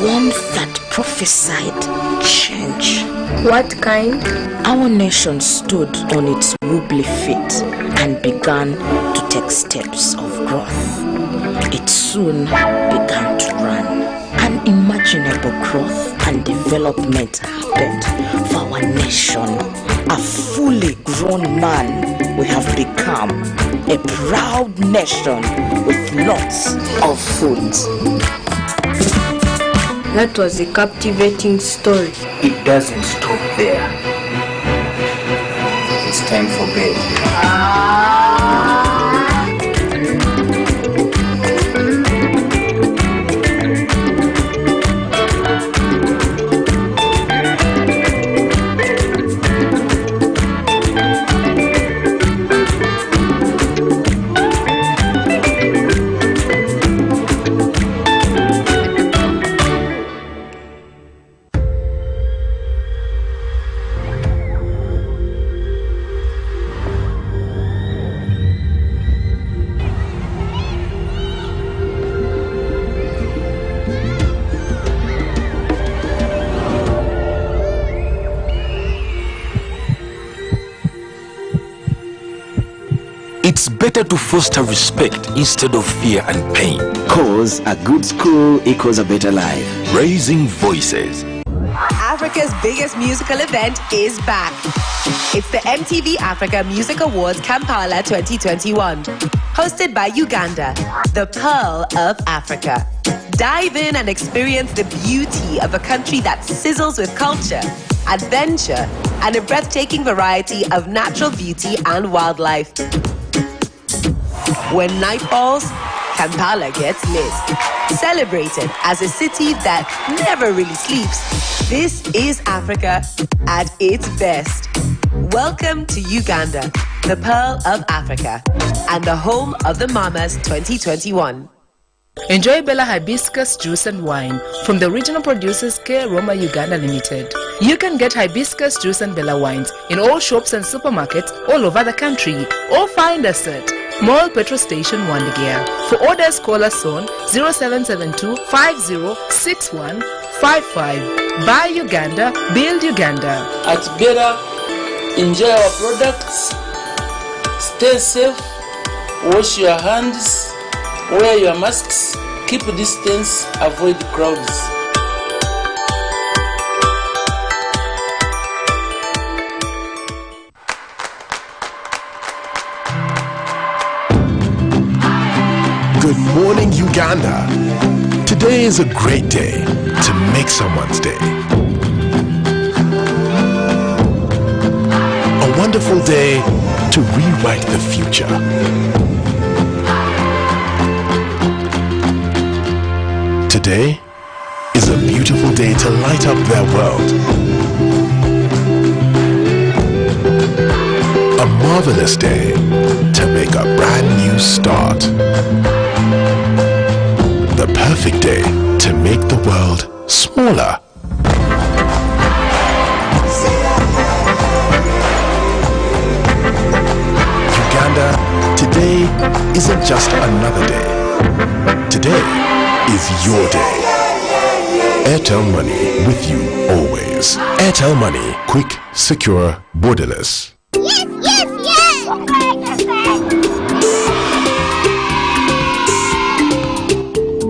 warmth that prophesied change. What kind? Our nation stood on its wobbly feet and began to take steps of growth. It soon began to run. Unimaginable growth and development happened our nation, a fully grown man, we have become a proud nation with lots of food. That was a captivating story. It doesn't stop there. It's time for bed. It's better to foster respect instead of fear and pain. Cause a good school equals a better life. Raising voices. Africa's biggest musical event is back. It's the MTV Africa Music Awards Kampala 2021. Hosted by Uganda, the Pearl of Africa. Dive in and experience the beauty of a country that sizzles with culture, adventure, and a breathtaking variety of natural beauty and wildlife. When night falls, Kampala gets lit. Celebrated as a city that never really sleeps, this is Africa at its best. Welcome to Uganda, the Pearl of Africa, and the home of the Mamas 2021. Enjoy Bella Hibiscus juice and wine from the original producers K. Roma Uganda Limited. You can get hibiscus juice and Bella wines in all shops and supermarkets all over the country, or find us at Mall Petrol Station Wandegear. For orders, call us on 0772 506155. Buy Uganda, build Uganda. At Bella, enjoy our products, stay safe, wash your hands, wear your masks, keep distance, avoid crowds. Good morning, Uganda. Today is a great day to make someone's day. A wonderful day to rewrite the future. Today is a beautiful day to light up their world. A marvelous day to make a brand new start. The perfect day to make the world smaller. Uganda, today isn't just another day. Today is your day. Airtel Money, with you always. Airtel Money, quick, secure, borderless. Yes, yes, yes!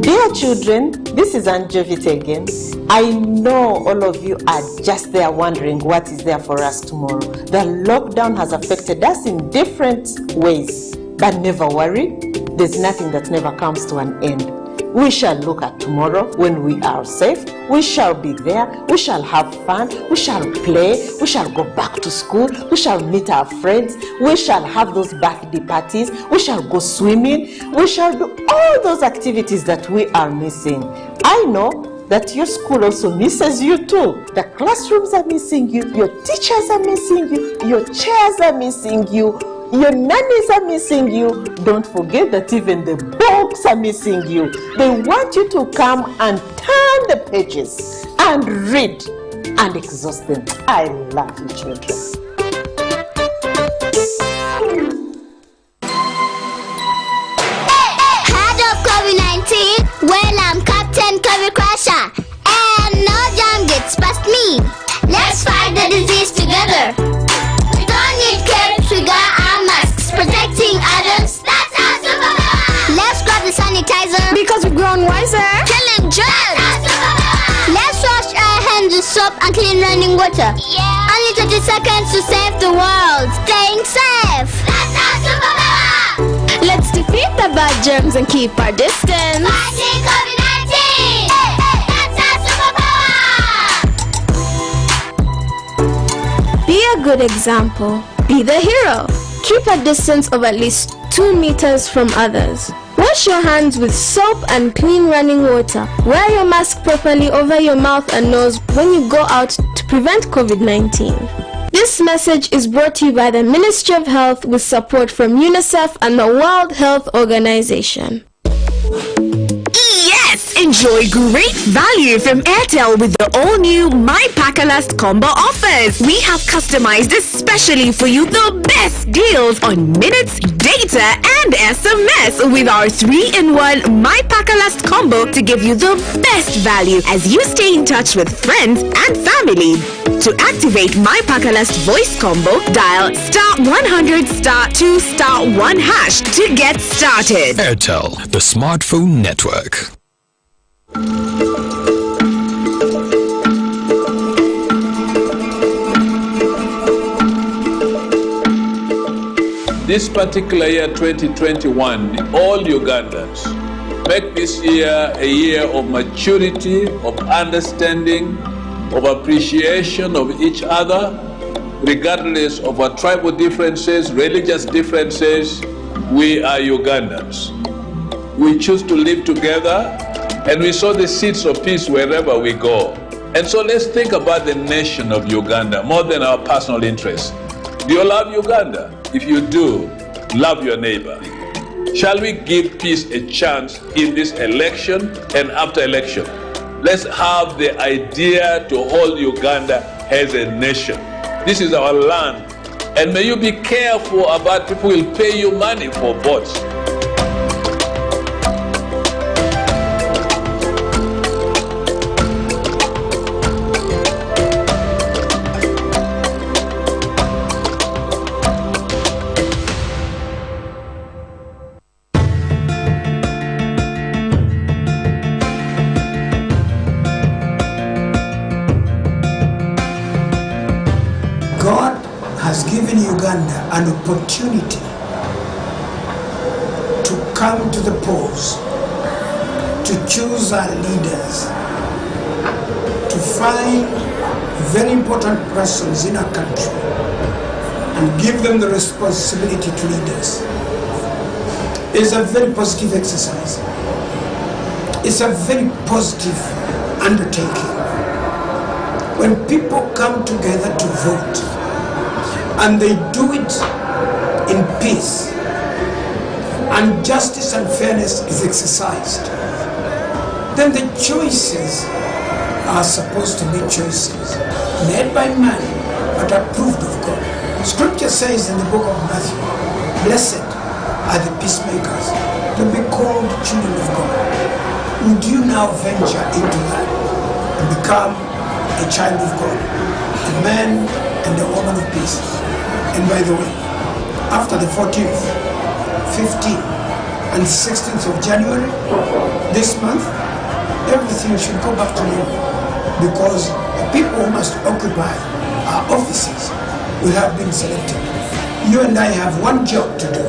Dear children, this is Aunt Jovit again. I know all of you are just there wondering what is there for us tomorrow. The lockdown has affected us in different ways. But never worry, there's nothing that never comes to an end. We shall look at tomorrow when we are safe. We shall be there. We shall have fun. We shall play. We shall go back to school. We shall meet our friends. We shall have those birthday parties. We shall go swimming. We shall do all those activities that we are missing. I know that your school also misses you too. The classrooms are missing you. Your teachers are missing you. Your chairs are missing you. Your nannies are missing you. Don't forget that even the books are missing you. They want you to come and turn the pages and read and exhaust them. I love you, children. Head of COVID-19, well, I'm Captain Curry Crusher, and no jam gets past me. Let's fight the disease together. We don't need capes, we got our masks, protecting others. That's our superpower. Let's grab the sanitizer because we've grown wiser. Killing germs. Let's wash our hands with soap soap and clean running water. Yeah. Only 30 seconds to save the world. Staying safe. That's our superpower. Let's defeat the bad germs and keep our distance. Fighting COVID-19. Hey, hey, that's our superpower. Be a good example. Be the hero. Keep a distance of at least 2 meters from others. Wash your hands with soap and clean running water. Wear your mask properly over your mouth and nose when you go out to prevent COVID-19. This message is brought to you by the Ministry of Health with support from UNICEF and the World Health Organization. Yes! Enjoy great value from Airtel with the all-new My Pakalast combo offers. We have customized especially for you the best deals on minutes, data, and SMS with our 3-in-1 My Pakalast combo to give you the best value as you stay in touch with friends and family. To activate My Pakalast voice combo, dial *100*2*1# to get started. Airtel, the smartphone network. This particular year, 2021, all Ugandans make this year a year of maturity, of understanding, of appreciation of each other, regardless of our tribal differences, religious differences. We are Ugandans. We choose to live together, and we sow the seeds of peace wherever we go. And so let's think about the nation of Uganda more than our personal interests. Do you love Uganda? If you do, love your neighbor. Shall we give peace a chance in this election and after election? Let's have the idea to hold Uganda as a nation. This is our land. And may you be careful about people who will pay you money for votes. Uganda an opportunity to come to the polls, to choose our leaders, to find very important persons in our country and give them the responsibility to lead us. It's a very positive exercise. It's a very positive undertaking. When people come together to vote, and they do it in peace, and justice and fairness is exercised, then the choices are supposed to be choices made by man but approved of God. Scripture says in the book of Matthew, blessed are the peacemakers, to be called children of God. Would you now venture into that and become a child of God, a man and a woman of peace? And by the way, after the 14th, 15th, and 16th of January, this month, everything should go back to normal, because the people who must occupy our offices will have been selected. You and I have one job to do.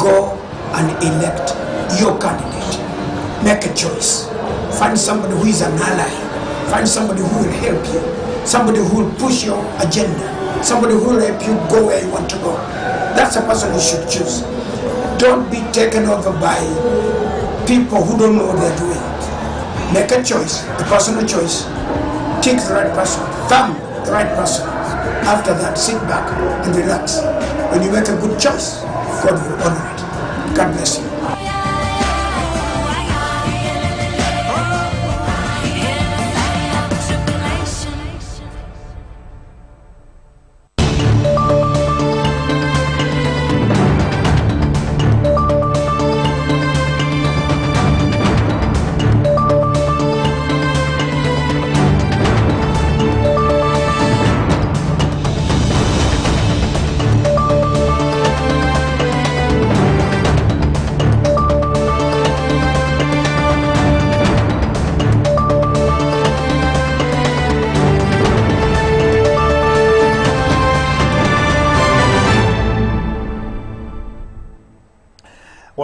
Go and elect your candidate. Make a choice. Find somebody who is an ally. Find somebody who will help you. Somebody who will push your agenda. Somebody who will help you go where you want to go. That's the person you should choose. Don't be taken over by people who don't know what they're doing. Make a choice, a personal choice. Pick the right person, thumb the right person. After that, sit back and relax. When you make a good choice, God will honor it. God bless you.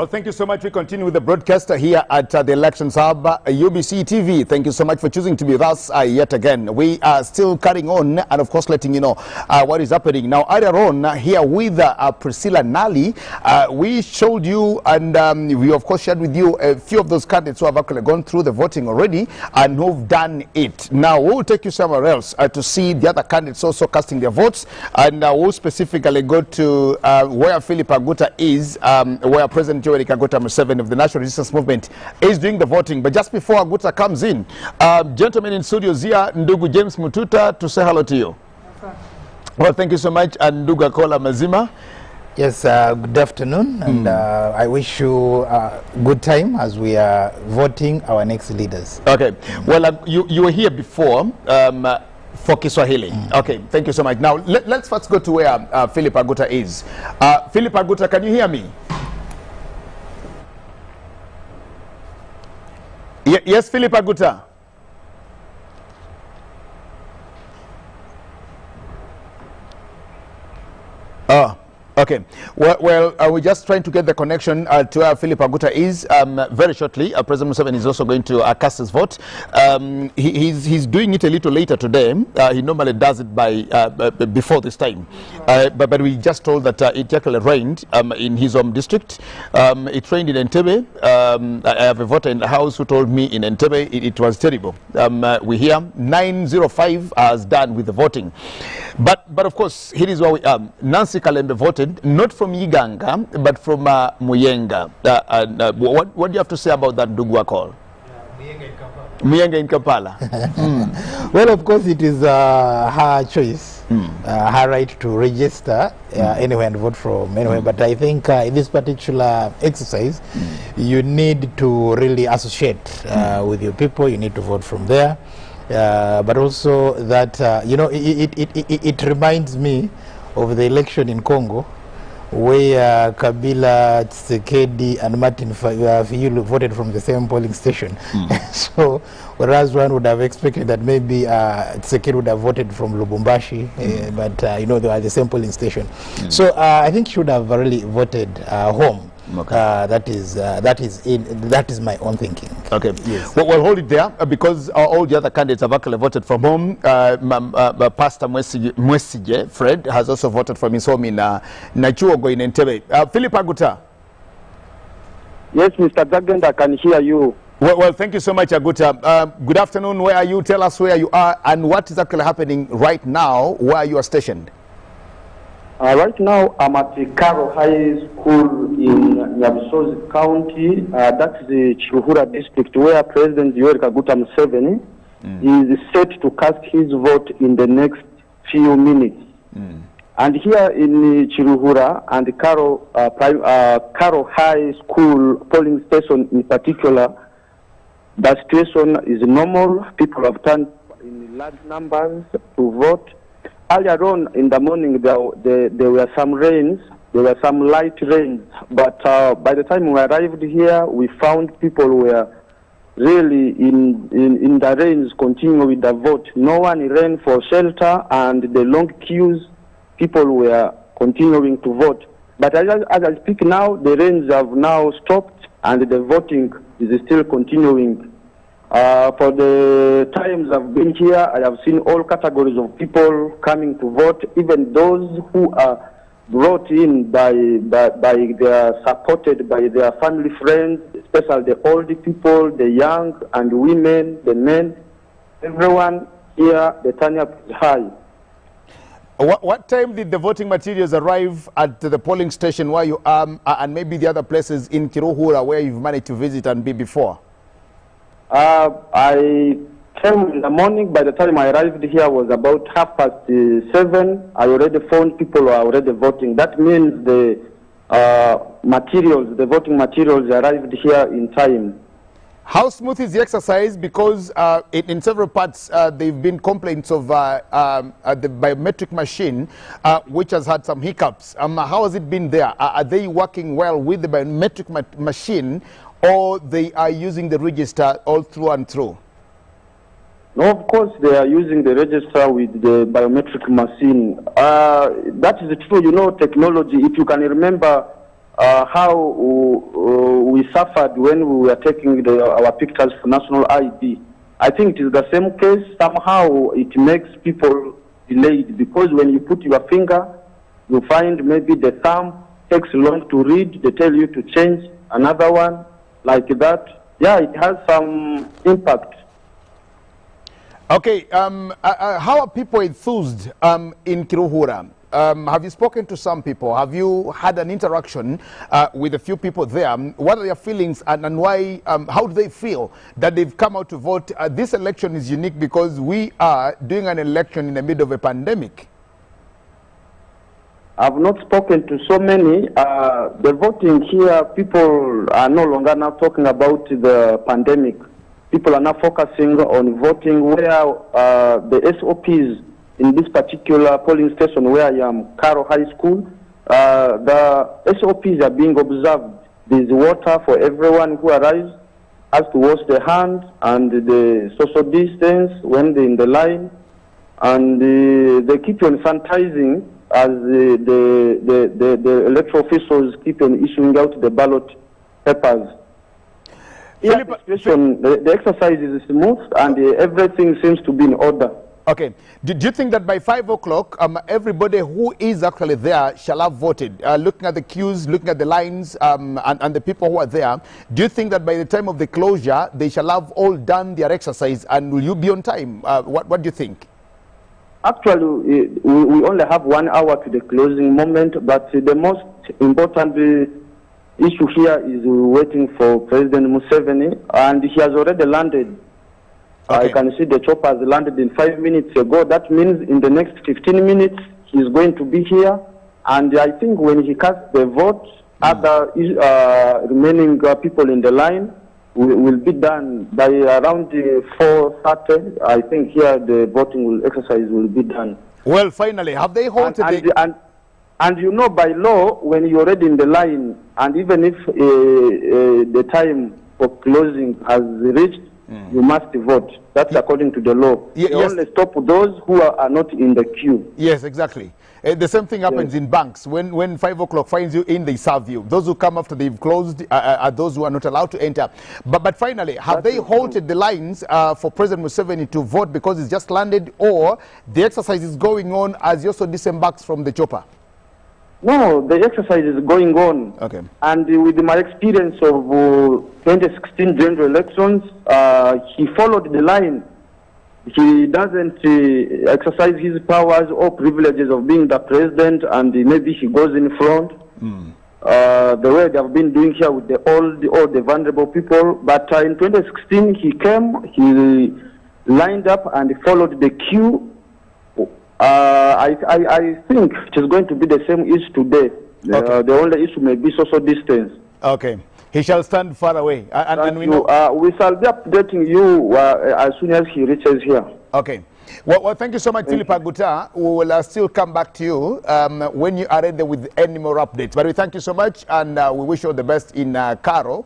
Well, thank you so much. We continue with the broadcast here at the Elections Hub, UBC TV. Thank you so much for choosing to be with us yet again. We are still carrying on and, of course, letting you know what is happening. Now, earlier on here with Priscilla Nali, we showed you and we, of course, shared with you a few of those candidates who have actually gone through the voting already and who've done it. Now, we'll take you somewhere else to see the other candidates also casting their votes, and we'll specifically go to where Philip Aguta is, where President Yoweri Kaguta Museveni of the National Resistance Movement is doing the voting. But just before Aguta comes in, gentlemen in studios here, Ndugu James Mututa, to say hello to you. Well, thank you so much, and Ndugu Akola Mazima. Yes, good afternoon, and I wish you a good time as we are voting our next leaders. Okay, well, you were here before for Kiswahili. Okay, thank you so much. Now, let's first go to where Philip Aguta is. Philip Aguta, can you hear me? Yes, Philip Aguta. Oh, okay. Well, we're just trying to get the connection to where Philip Aguta is. Very shortly, President Museveni is also going to cast his vote. He's doing it a little later today. He normally does it by before this time. But we just told that it actually rained in his home district. It rained in Entebbe. I have a voter in the house who told me in Entebbe it was terrible. We hear 905 has done with the voting. But of course, here is where we are. Nancy Kalembe voted, not from Iganga, but from Muyenga. What do you have to say about that, Ndugu Akol? Muyenga in Kampala. Well, of course, it is her choice, her right to register anywhere and vote from anywhere. But I think in this particular exercise, you need to really associate with your people. You need to vote from there. But also that, you know, it reminds me of the election in Congo, where Kabila, Tshisekedi, and Martin Fayulu voted from the same polling station. So, whereas one would have expected that maybe Tshisekedi would have voted from Lubumbashi, but you know, they are the same polling station. So, I think she would have really voted home. Okay. That is my own thinking. Okay. Yes. Well, hold it there because all the other candidates have actually voted from home. Pastor Mwesige Fred has also voted from his home in Nachuogo in Entebbe. Philip Aguta. Yes, Mr. Dagend, I can hear you. Well, thank you so much, Aguta. Good afternoon. Where are you? Tell us where you are and what is actually happening right now where you are stationed. Right now, I'm at the Karo High School in Nyabisozi County. That's the Chiruhura district where President Yoweri Kaguta Museveni is set to cast his vote in the next few minutes. And here in Chiruhura and the Karo High School polling station in particular, the situation is normal. People have turned in large numbers to vote. Earlier on in the morning, there were some rains, there were some light rains, but by the time we arrived here, we found people were really in the rains continuing with the vote. No one ran for shelter, and the long queues, people were continuing to vote. But as I speak now, the rains have now stopped, and the voting is still continuing. For the times I've been here, I have seen all categories of people coming to vote, even those who are brought in by their supported by their family friends, especially the old people, the young and women, the men. Everyone here, the turnout is high. What time did the voting materials arrive at the polling station where you are, and maybe the other places in Kiruhura where you've managed to visit and be before? I came in the morning. By the time I arrived here was about 7:30. I already found people who are already voting. That means the voting materials arrived here in time. How smooth is the exercise? Because in several parts there have been complaints of the biometric machine, which has had some hiccups. How has it been there? Are they working well with the biometric machine, or they are using the register all through and through? No, of course they are using the register with the biometric machine. That is true. You know, technology, if you can remember how we suffered when we were taking our pictures for national ID. I think it is the same case. Somehow it makes people delayed, because when you put your finger, you find maybe the thumb takes long to read. They tell you to change another one like that. Yeah, it has some impact. Okay, how are people enthused in Kiruhura? Have you spoken to some people? Have you had an interaction with a few people there? What are their feelings, and why? How do they feel that they've come out to vote? This election is unique because we are doing an election in the middle of a pandemic. I've not spoken to so many. The voting here, people are no longer now talking about the pandemic. People are now focusing on voting, where the SOPs in this particular polling station where I am, Karo High School, the SOPs are being observed. There is water for everyone who arrives, has to wash their hands, and the social distance when they're in the line, and they keep on sanitizing as the electoral officials keep on issuing out the ballot papers. Yeah, the exercise is smooth, and everything seems to be in order. Okay. Do you think that by 5 o'clock, everybody who is actually there shall have voted? Looking at the queues, looking at the lines, and the people who are there, do you think that by the time of the closure, they shall have all done their exercise, and will you be on time? What do you think? Actually, we only have 1 hour to the closing moment, but the most important issue here is waiting for President Museveni, and he has already landed. Okay. I can see the chopper has landed in 5 minutes ago. That means in the next 15 minutes, he's going to be here. And I think when he casts the vote, other remaining people in the line will be done by around 4:30. I think here the voting exercise will be done. Well, finally, have they halted and you know, by law, when you're already in the line, and even if the time for closing has reached, you must vote. That's according to the law. They only stop those who are not in the queue. Yes, exactly. The same thing happens in banks. When 5 o'clock finds you in, they serve you. Those who come after they've closed are those who are not allowed to enter. But finally, have they halted the lines for President Museveni to vote because he's just landed, or the exercise is going on as he also disembarks from the chopper? No, the exercise is going on. Okay. And with my experience of 2016 general elections, he followed the line. He doesn't exercise his powers or privileges of being the president, and maybe he goes in front. The way they have been doing here with all the vulnerable people. But in 2016, he came, he lined up and followed the queue. I think it is going to be the same issue today. Okay. The only issue may be social distance. Okay. He shall stand far away. And we know. We shall be updating you as soon as he reaches here. Okay. Well, thank you so much, Philip Aguta. We will still come back to you when you are ready with any more updates. But we thank you so much, and we wish you all the best in Karo,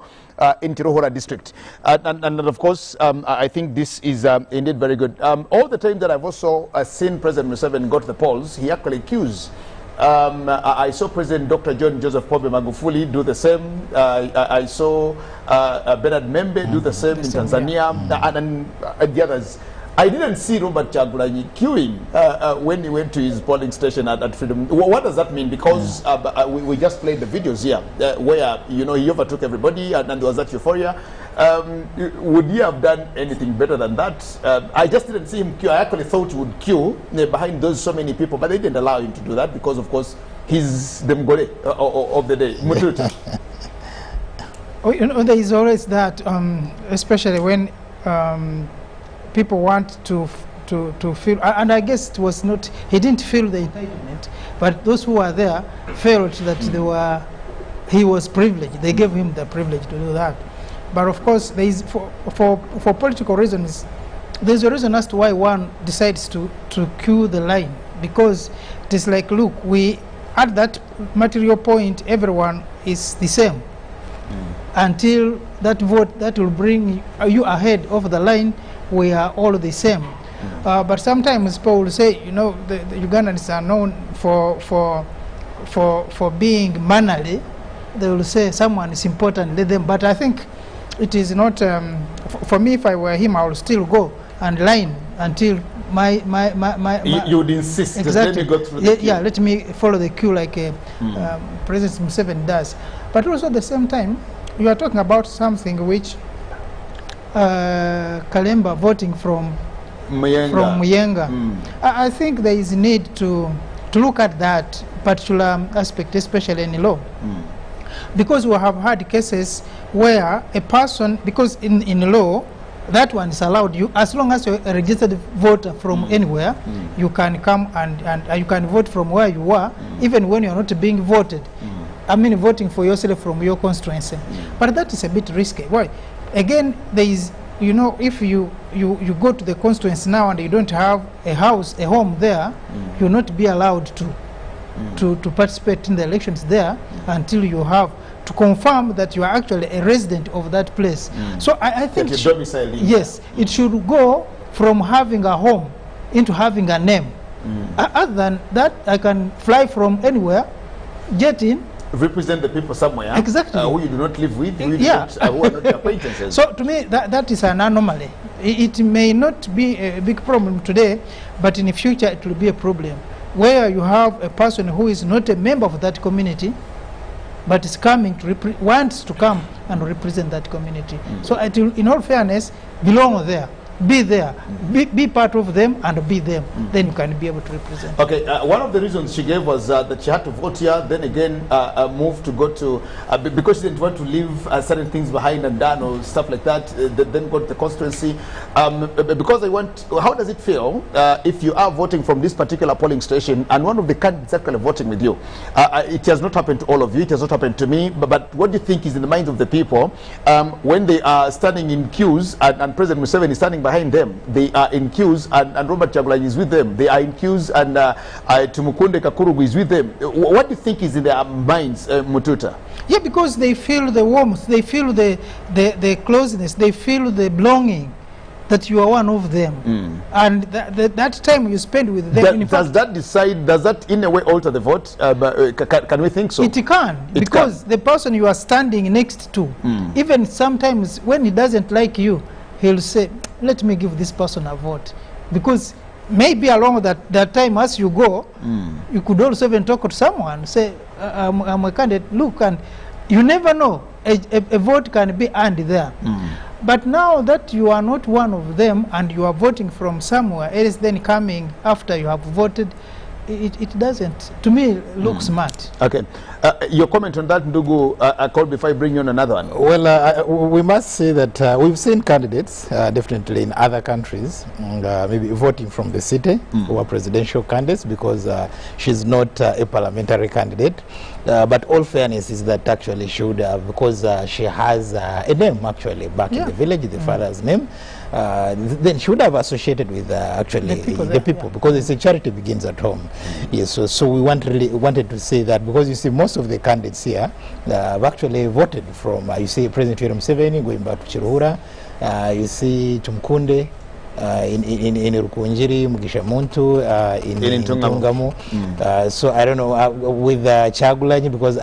in Kiruhura district. And of course, I think this is indeed very good. All the times that I've also seen President Museveni go to the polls, he actually queues. I saw President Dr. John Joseph Pombe Magufuli do the same. I saw Bernard Membe do the same in Tanzania, and the others. I didn't see Robert Chagulanyi queuing when he went to his polling station at Freedom. What does that mean? Because we just played the videos here where, you know, he overtook everybody and there was that euphoria. Would he have done anything better than that? I just didn't see him queue. I actually thought he would queue behind those so many people, but they didn't allow him to do that because, of course, he's the Mgole of the day. Oh, you know, there is always that, especially when people want to feel, and I guess it was not, he didn't feel the entitlement, but those who were there felt that he was privileged. They gave him the privilege to do that. But of course, there is, for political reasons, there's a reason as to why one decides to queue the line, because it is like, look, we at that material point, everyone is the same. Until that vote that will bring you ahead of the line, we are all the same. But sometimes people will say, you know, the Ugandans are known for being mannerly, they will say someone is important, let them. But I think it is not, for me, if I were him, I would still go and line until you would insist, exactly. Let me go through the queue. Yeah, let me follow the queue like President Museveni does. But also at the same time, you are talking about something which Kalemba voting from Muyenga. I think there is need to look at that particular aspect, especially in law. Because we have had cases where a person, because in law, that one is allowed you, as long as you're a registered voter from anywhere, you can come and you can vote from where you are, even when you're not being voted. I mean, voting for yourself from your constituency. But that is a bit risky. Why? Again, there is, you know, if you go to the constituency now and you don't have a house, a home there, you'll not be allowed to participate in the elections there until you have to confirm that you are actually a resident of that place. So I think yes, it should go from having a home into having a name. Other than that, I can fly from anywhere, get in, represent the people somewhere, exactly, who you do not live with, who, who are not your acquaintances. So to me, that is an anomaly. It may not be a big problem today, but in the future it will be a problem, where you have a person who is not a member of that community, but is coming to wants to come and represent that community. So it will, in all fairness, belong there. Be there, be part of them and be them, then you can be able to represent. Okay, one of the reasons she gave was that she had to vote here, then again move to go to, because she didn't want to leave certain things behind and done or stuff like that, then go to the constituency. Because I want, how does it feel if you are voting from this particular polling station and one of the candidates actually voting with you? It has not happened to all of you, it has not happened to me, but what do you think is in the minds of the people when they are standing in queues and President Museveni is standing behind them, they are in queues and Robert Chagulanyi is with them, they are in queues and Tumukunde Kakurugu is with them. What do you think is in their minds, Mututa? Yeah, because they feel the warmth, they feel the closeness, they feel the belonging, that you are one of them. And that time you spend with them. Does that in a way alter the vote? Can we think so? It can, because the person you are standing next to, even sometimes when he doesn't like you, he'll say, let me give this person a vote. Because maybe along that time as you go, you could also even talk to someone, say, I'm a candidate, look, and you never know, a vote can be earned there. But now that you are not one of them and you are voting from somewhere, it is then coming after you have voted, it doesn't, to me, look smart. Okay. Your comment on that, Ndugu, I call before I bring you on another one. Well, we must say that we've seen candidates, definitely in other countries, maybe voting from the city, who are presidential candidates, because she's not a parliamentary candidate. But all fairness is that actually she would, because she has a name actually back in the village, the father's name, then she would have associated with actually the people, because it's a charity begins at home. Yes, so we wanted to say that, because you see most of the candidates here have actually voted from, you see President Yoweri Museveni going back to Chiruhura, you see Tumukunde in Rukunjiri, Mugisha Muntu, in Ntungamu. So I don't know, with Chagulanyi, because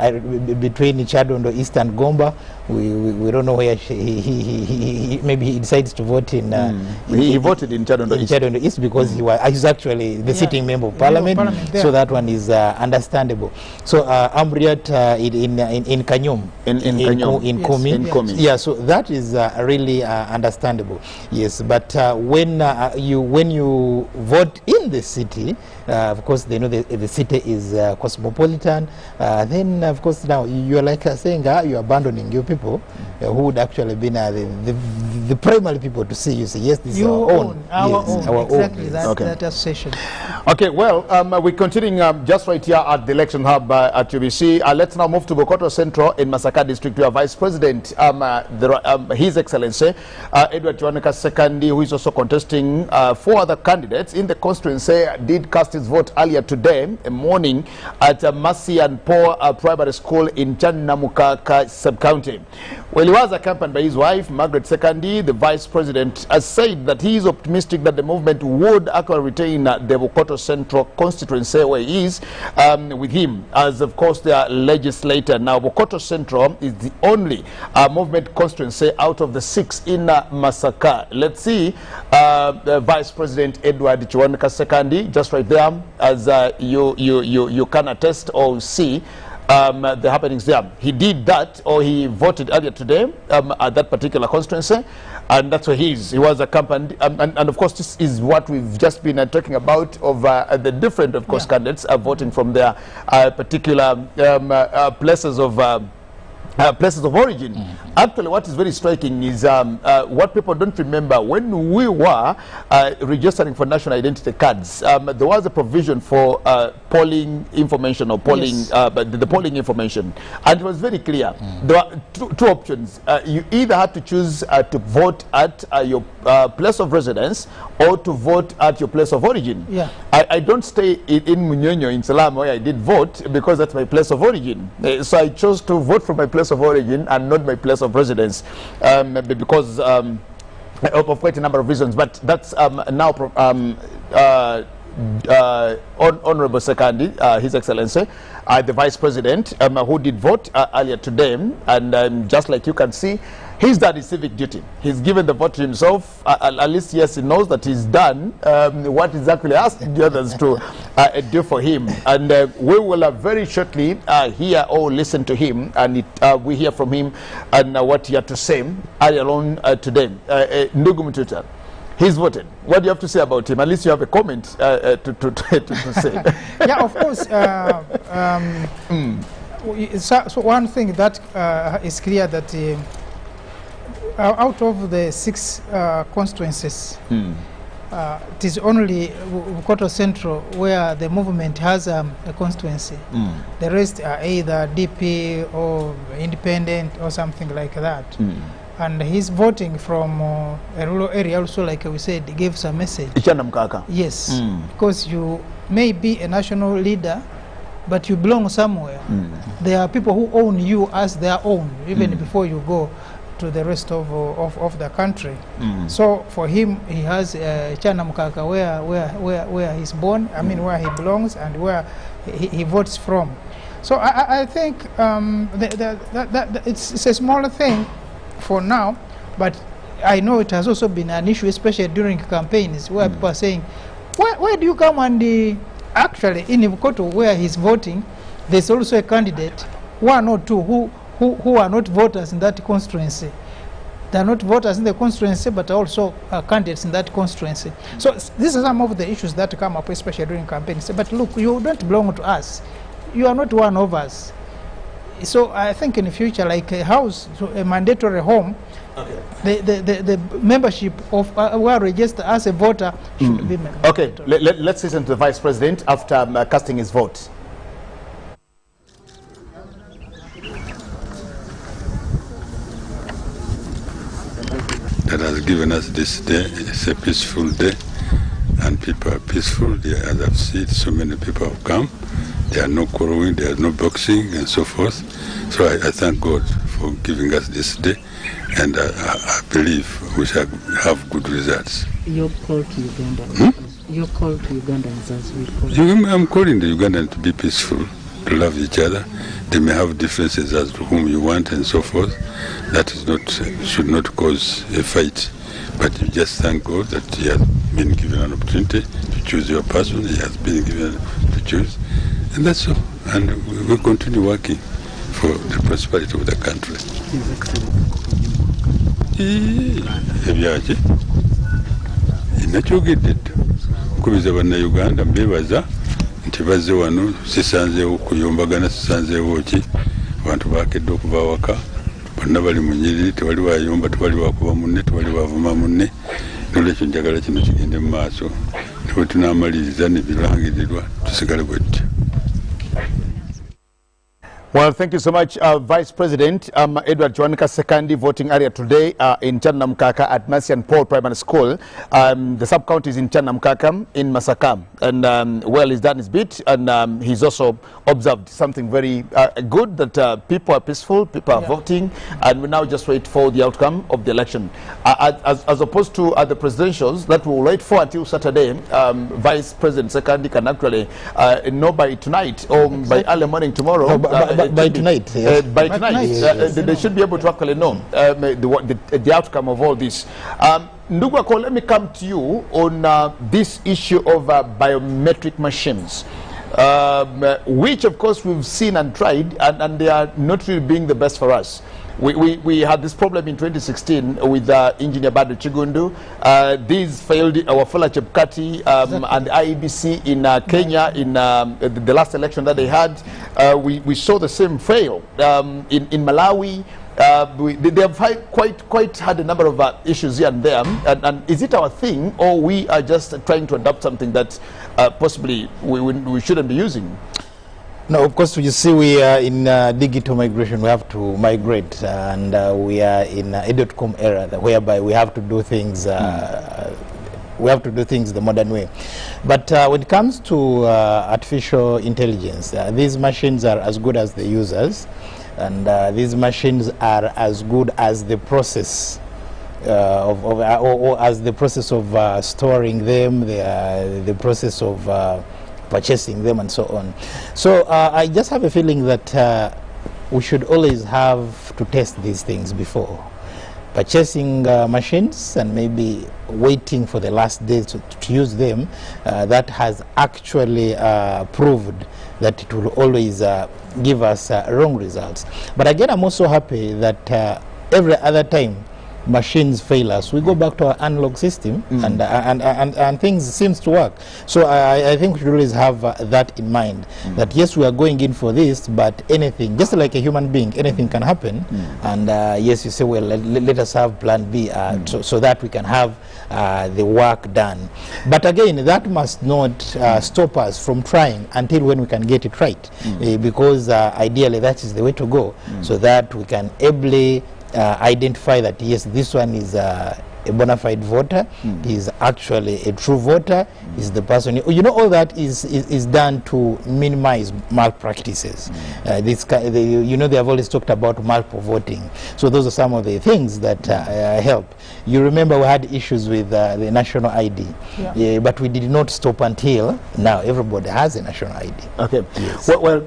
between Chadondo East and Gomba, we don't know where maybe he decides to vote in. He voted in Chadondo East because he's actually the sitting member of parliament. So that one is understandable. So Ambriat in Kanyum, in Komi. Yeah, so that is really understandable. Yes, but when you vote in the city, of course they know the city is cosmopolitan. Then of course now you are like saying you're abandoning your people who would actually be the primary people to see you say yes, this is our own. Our own. Exactly, that association. Okay, well, we're continuing just right here at the election hub at UBC. Let's now move to Bokoto Central in Masaka District. We have Vice President, His Excellency Edward Kiwanuka II, who is also contesting 4 other candidates in the constituency, did cast his vote earlier today morning at Mercy and Paul Primary School in Chanamukaka Sub-County. Well, he was accompanied by his wife, Margaret Sekandi. The Vice President has said that he is optimistic that the movement would actually retain the Bokoto Bukoto Central constituency where he is, with him as, of course, their legislator. Now, Bukoto Central is the only movement constituency out of the 6 in Masaka. Let's see Vice President Edward Chiwanika Sekandi, just right there, as you can attest or see the happenings there. He did that, or he voted earlier today at that particular constituency, and that's where he is. He was accompanied, and of course this is what we've just been talking about of the different, of course, candidates voting from their particular places of origin. Actually, what is very striking is what people don't remember. When we were registering for national identity cards, there was a provision for polling information or polling, the polling information, and it was very clear. There were two options. You either had to choose to vote at your place of residence or to vote at your place of origin. I don't stay in Munyonyo in Salam where I did vote because that's my place of origin. So I chose to vote from my place of origin and not my place of residence because of quite a number of reasons. But that's now Honorable Sekandi, His Excellency, the Vice President, who did vote earlier today, and just like you can see, he's done his civic duty. He's given the vote to himself. At least, yes, he knows that he's done what he's actually asked the others to do for him. And we will very shortly hear or listen to him, and we hear from him and what he had to say earlier on today. Ndugu Mtuta, he's voted. What do you have to say about him? At least you have a comment to say. Yeah, of course. So one thing that is clear that out of the 6 constituencies, it is only Bukoto Central where the movement has a constituency. The rest are either DP or independent or something like that. And he's voting from a rural area also, like we said, he gives a message. Yes, because you may be a national leader, but you belong somewhere. There are people who own you as their own, even before you go to the rest of the country. So for him, he has Chanamkaka where he's born, I mean where he belongs and where he votes from. So I think it's a smaller thing for now, but I know it has also been an issue, especially during campaigns, where people are saying, where do you come? And actually in Bukoto where he's voting, there's also a candidate, 1 or 2 who are not voters in that constituency. They are not voters in the constituency, but also candidates in that constituency. So these are some of the issues that come up, especially during campaigns. But look, you don't belong to us. You are not one of us. So I think in the future, like a house, a mandatory home, the membership of who are registered as a voter should be mandatory. Okay, let's listen to the Vice President after casting his vote. That has given us this day. It's a peaceful day, and people are peaceful. As I've seen, so many people have come. There are no quarreling, there are no boxing, and so forth. So I thank God for giving us this day, and I believe we shall have good results. Your call to Uganda. Your call to Ugandans as we call. I'm calling the Ugandans to be peaceful, to love each other. They may have differences as to whom you want and so forth. That is not should not cause a fight. But you just thank God that He has been given an opportunity to choose your person. He has been given to choose. And that's all. And we will continue working for the prosperity of the country. Ebyaki inakyogedde nkubiza bannayuganda mbebaza nti bazze wano sisanzeewo kuyombagana sisanzeewo ki abantu bakedde okuva awaka bonna bali mu nnyiriri tewali wayomba tewali wakuba munne tewali wavuma munne nolwekyo njagala kino kigende mu maaso ne bwe tunaamaliriza ne birangirirwa tusigale bwe tutyo. Well, thank you so much, Vice President Edward Chwanika Sekandi, voting area today in Chanamkaka at Mercy and Paul Primary School. The sub-county is in Chanamkaka in Masaka. And, well, he's done his bit, and he's also observed something very good, that people are peaceful, people are voting, and we now just wait for the outcome of the election. As opposed to the presidentials that we'll wait for until Saturday, Vice President Sekandi can actually know by tonight or by early morning tomorrow. By tonight, yes. By tonight, they should be able to actually know the outcome of all this. Ndugwako, let me come to you on this issue of biometric machines, which of course we've seen and tried, and they are not really being the best for us. We had this problem in 2016 with Engineer Badru Chigundu. These failed Wafula Chebukati and the IEBC in Kenya in the last election that they had. We saw the same fail in Malawi. They have quite had a number of issues here and there. And is it our thing, or we are just trying to adopt something that possibly we shouldn't be using? No, of course, you see, we are in digital migration. We have to migrate, and we are in a .com era, whereby we have to do things. We have to do things the modern way. But when it comes to artificial intelligence, these machines are as good as the users, and these machines are as good as the process. Or as the process of storing them, the process of purchasing them, and so on. So I just have a feeling that we should always have to test these things before purchasing machines, and maybe waiting for the last day to use them. That has actually proved that it will always give us wrong results. But again, I'm also happy that every other time machines fail us, we go back to our analog system, and things seems to work. So I think we should always have that in mind, that yes, we are going in for this, but anything, just like a human being, anything can happen. And yes, you say, well, let us have plan B, so that we can have the work done. But again, that must not stop us from trying until when we can get it right, because ideally that is the way to go, so that we can ably identify that yes, this one is a bona fide voter, is actually a true voter, is the person. You know, all that is done to minimize malpractices. You know, they have always talked about multiple voting. So those are some of the things that help. You remember we had issues with the national ID, but we did not stop until now. Everybody has a national ID. Okay. Yes. Well,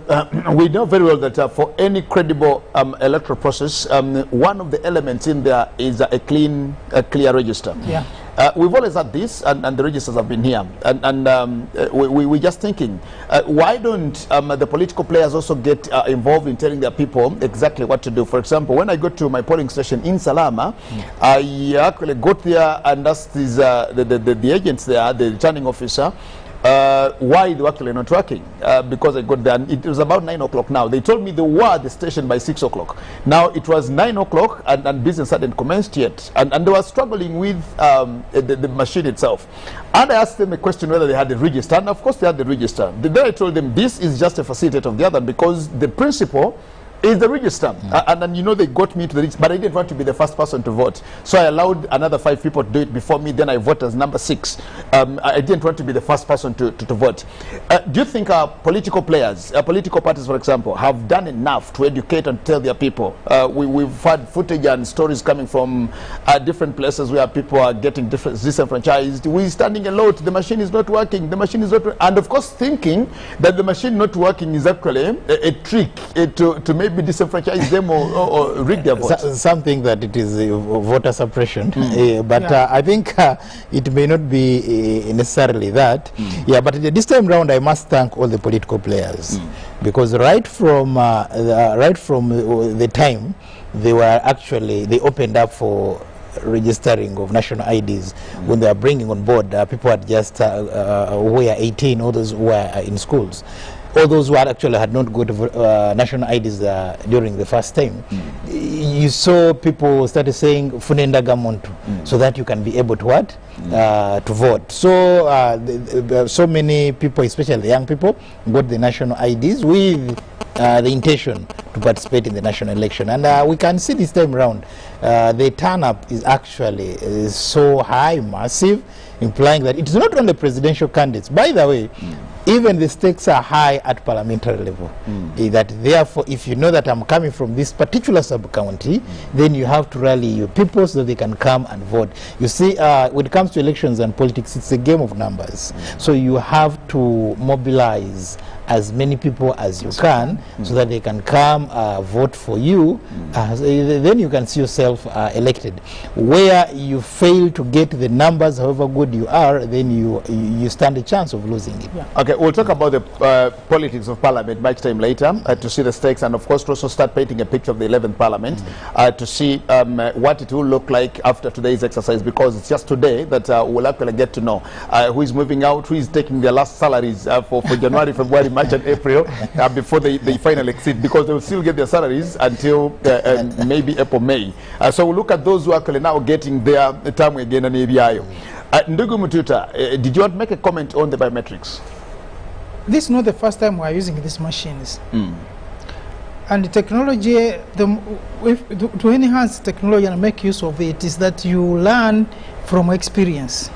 we know very well that for any credible electoral process, one of the elements in there is a clear register. We've always had this, and the registers have been here, and we're just thinking, why don't the political players also get involved in telling their people exactly what to do? For example, when I go to my polling station in Salama, I actually got there and asked the agents there, the returning officer, why they were actually not working, because I got there, and it was about 9 o'clock now. They told me they were at the station by 6 o'clock. Now it was 9 o'clock, and business hadn't commenced yet, and they were struggling with the machine itself. And I asked them a question whether they had the register, and of course they had the register. Then I told them this is just a facilitator of the other, because the principal is the register. And then, you know, they got me to the register, but I didn't want to be the first person to vote. So I allowed another 5 people to do it before me. Then I voted as number 6. I didn't want to be the first person to vote. Do you think our political players, political parties, for example, have done enough to educate and tell their people? We've had footage and stories coming from different places where people are getting disenfranchised. We're standing a lot. The machine is not working. The machine is not working. And of course, thinking that the machine not working is actually a trick to maybe disenfranchise them or rig their votes. Something that it is voter suppression, but I think it may not be necessarily that. But this time round, I must thank all the political players, because right from the time they opened up for registering of national IDs, when they are bringing on board people are just who are 18, others who are in schools. all those who actually had not got national IDs during the first time, you saw people started saying funenda gamuntu, so that you can be able to what? To vote. So so many people, especially the young people, got the national IDs with the intention to participate in the national election. And we can see this time around, the turn-up is actually so high, massive, implying that it's not only presidential candidates. By the way, even the stakes are high at parliamentary level. That therefore, if you know that I'm coming from this particular sub-county, then you have to rally your people so that they can come and vote. You see, when it comes to elections and politics, it's a game of numbers. So you have to mobilize as many people as you can so that they can come vote for you. Then you can see yourself elected. Where you fail to get the numbers, however good you are, then you stand a chance of losing it. Okay, we'll talk about the politics of Parliament much time later to see the stakes, and of course to also start painting a picture of the 11th Parliament to see what it will look like after today's exercise, because it's just today that we'll actually get to know who is moving out, who is taking their last salaries for January, February, March and April before they finally exit, because they will still get their salaries until maybe April, May. So we'll look at those who are actually now getting their time again and Ndugu Mututa, did you want to make a comment on the biometrics? This is not the first time we are using these machines. And the technology, to enhance technology and make use of it, is that you learn from experience.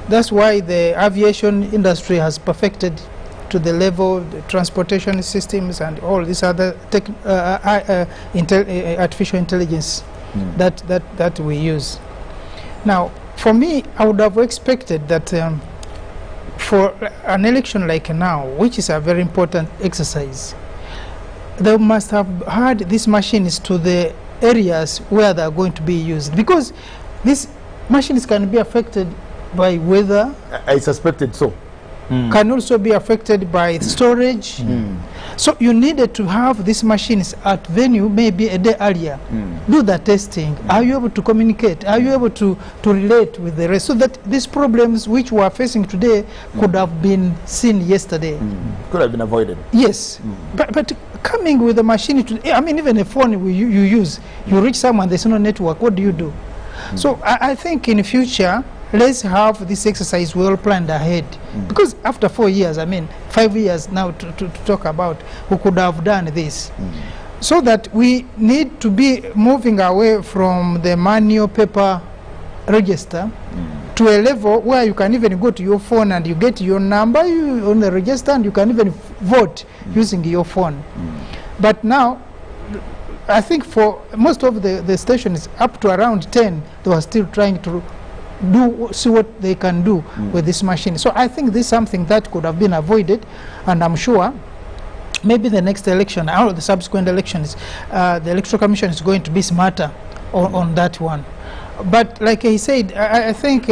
That's why the aviation industry has perfected to the level, the transportation systems and all these other artificial intelligence that we use. Now, for me, I would have expected that for an election like now, which is a very important exercise, they must have had these machines to the areas where they are going to be used, because these machines can be affected by weather. I suspected so. Can also be affected by storage. So you needed to have these machines at venue maybe a day earlier. Do the testing. Are you able to communicate? Are you able to relate with the rest? So that these problems which we are facing today could have been seen yesterday. Could have been avoided. Yes. But coming with a machine, I mean, even a phone you use, you reach someone, there's no network, what do you do? So I think in the future, let's have this exercise well planned ahead, because after 4 years, I mean 5 years now to talk about who could have done this, so that we need to be moving away from the manual paper register to a level where you can even go to your phone and you get your number on the register, and you can even vote using your phone. But now, I think for most of the stations up to around 10, they were still trying to see what they can do with this machine. So I think this is something that could have been avoided, and I'm sure maybe the next election or the subsequent elections, the Electoral Commission is going to be smarter on that one. But like I said, I think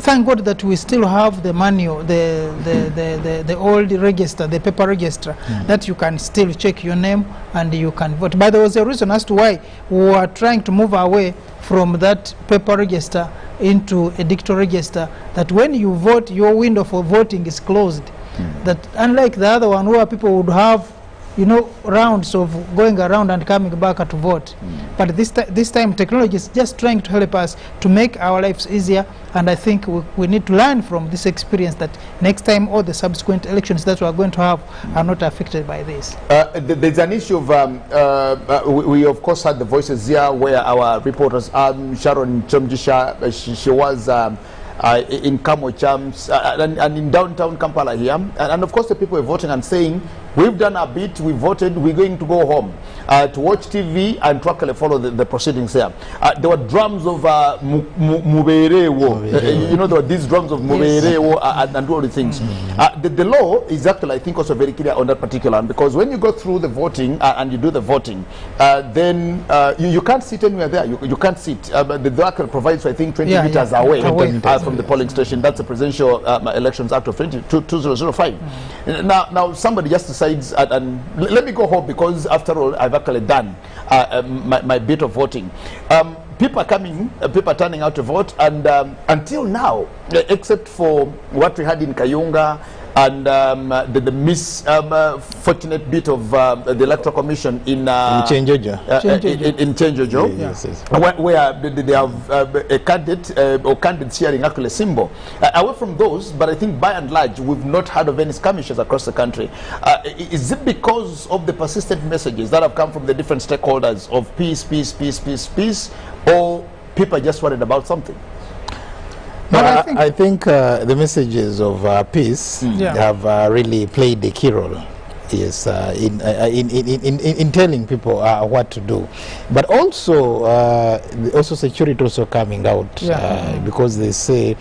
thank God that we still have the manual, the old register, the paper register, that you can still check your name and you can vote. But there was a reason as to why we were trying to move away from that paper register into a digital register, that when you vote, your window for voting is closed. That unlike the other one where people would have, you know, rounds of going around and coming back to vote. But this time technology is just trying to help us to make our lives easier, and I think we need to learn from this experience that next time all the subsequent elections that we are going to have are not affected by this. There's an issue of, we of course had the voices here where our reporters, Sharon Chomjisha, she was in Kamo Chams and in downtown Kampala here, and of course the people were voting and saying, we've done our bit, we voted, we're going to go home to watch TV and to actually follow the proceedings there. There were drums of Muberewo. You know, there were these drums of Muberewo and all the things. The law is actually, I think, also very clear on that particular one, because when you go through the voting and you do the voting, then you can't sit anywhere there. You can't sit. The actually provides, I think, 20 meters away from the polling station. That's the Presidential Elections Act of 2005. Now somebody just decides, and let me go home because after all I've actually done my bit of voting. People are coming, people are turning out to vote, and until now, except for what we had in Kayunga and the misfortunate bit of the Electoral Commission in Chenjojo. In Chenjojo, Yes. where they have a candidate or candidates sharing actually a symbol. Away from those, but I think by and large we've not heard of any skirmishes across the country. Is it because of the persistent messages that have come from the different stakeholders of peace, or people are just worried about something? But I think the messages of peace have really played a key role. Yes, in telling people what to do, but also security also coming out because they say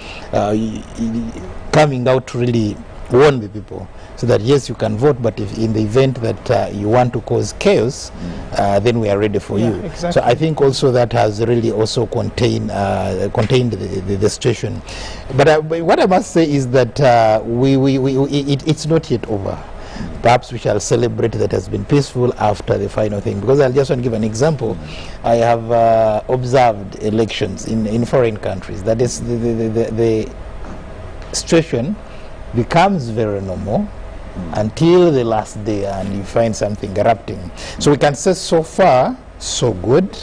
coming out to really warn the people so that yes, you can vote, but if in the event that you want to cause chaos, then we are ready for you. Exactly. So I think also that has really also contained the situation. But what I must say is that it's not yet over. Perhaps we shall celebrate that has been peaceful after the final thing. Because I'll just want to give an example. I have observed elections in foreign countries. That is, the situation becomes very normal until the last day, and you find something erupting. So we can say so far, so good.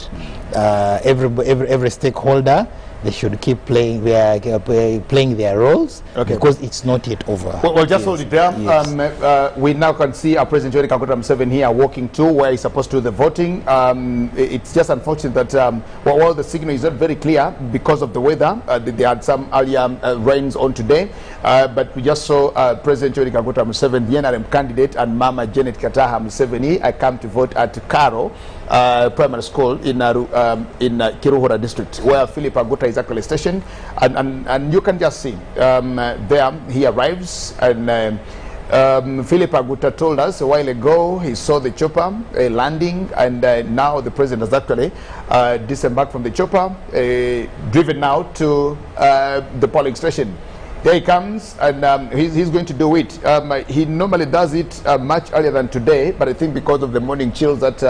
Every stakeholder, they should keep playing their roles because it's not yet over. Well, just hold it there. Yes. We now can see our President Yoweri Kaguta Museveni here walking to where he's supposed to do the voting. It's just unfortunate that while the signal is not very clear because of the weather, they had some earlier rains on today, but we just saw President Yoweri Kaguta Museveni, the NRM candidate, and Mama Janet Kataha Museveni come to vote at Karo Primary School in Kiruhura district, where Philip Aguta is actually stationed, and you can just see there he arrives, and Philip Aguta told us a while ago he saw the chopper landing, and now the president has actually disembarked from the chopper, driven now to the polling station. There he comes, and he's going to do it. He normally does it much earlier than today, but I think because of the morning chills that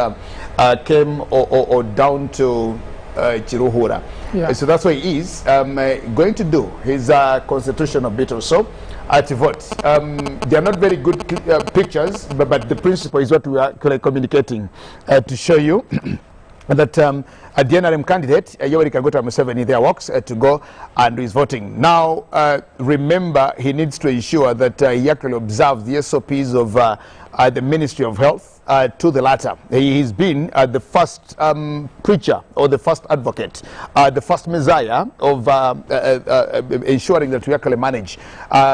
came or down to Chiruhura. So that's why he is going to do his constitutional bit or so to vote. They are not very good pictures, but the principle is what we are communicating to show you that the NRM candidate, Yoweri Kaguta Museveni, there walks to go and do his voting. Now, remember, he needs to ensure that he actually observes the SOPs of the Ministry of Health to the latter. He's been the first preacher or the first advocate, the first messiah of ensuring that we actually manage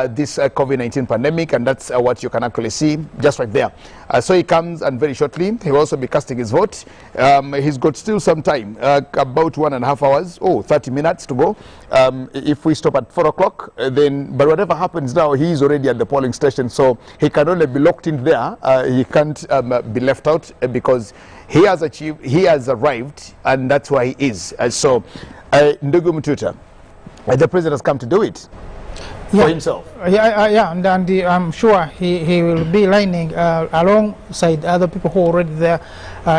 this COVID-19 pandemic, and that's what you can actually see just right there. So he comes, and very shortly he will also be casting his vote. He's got still some time, about 1.5 hours, 30 minutes to go. If we stop at 4 o'clock, then, but whatever happens now, he is already at the polling station, so he can only be locked in there. He can't be left out because he has arrived, and that's why he is. So Ndugu Mtuta, the president has come to do it for himself. And I'm sure he will be lining alongside other people who are already there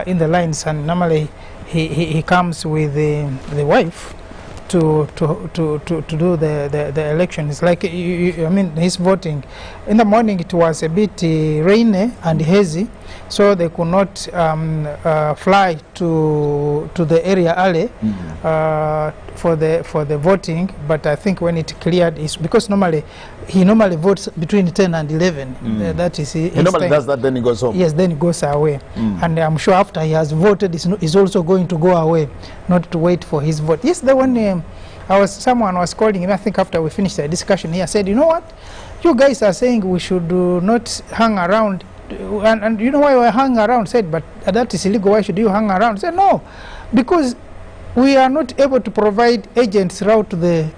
in the lines, and normally he comes with the wife to do the election. It's like, I mean, he's voting. In the morning it was a bit rainy and hazy, so they could not fly to the area early for the voting. But I think when it cleared, is because he normally votes between 10 and 11. That is he normally does that, then he goes home. Yes, then he goes away. And I'm sure after he has voted, he's also going to go away, not to wait for his vote. Yes, the one someone was calling him, I think after we finished the discussion here, said, you know what, you guys are saying we should not hang around, and you know why we hang around? Said, but that is illegal, why should you hang around? Said, no, because we are not able to provide agents route to the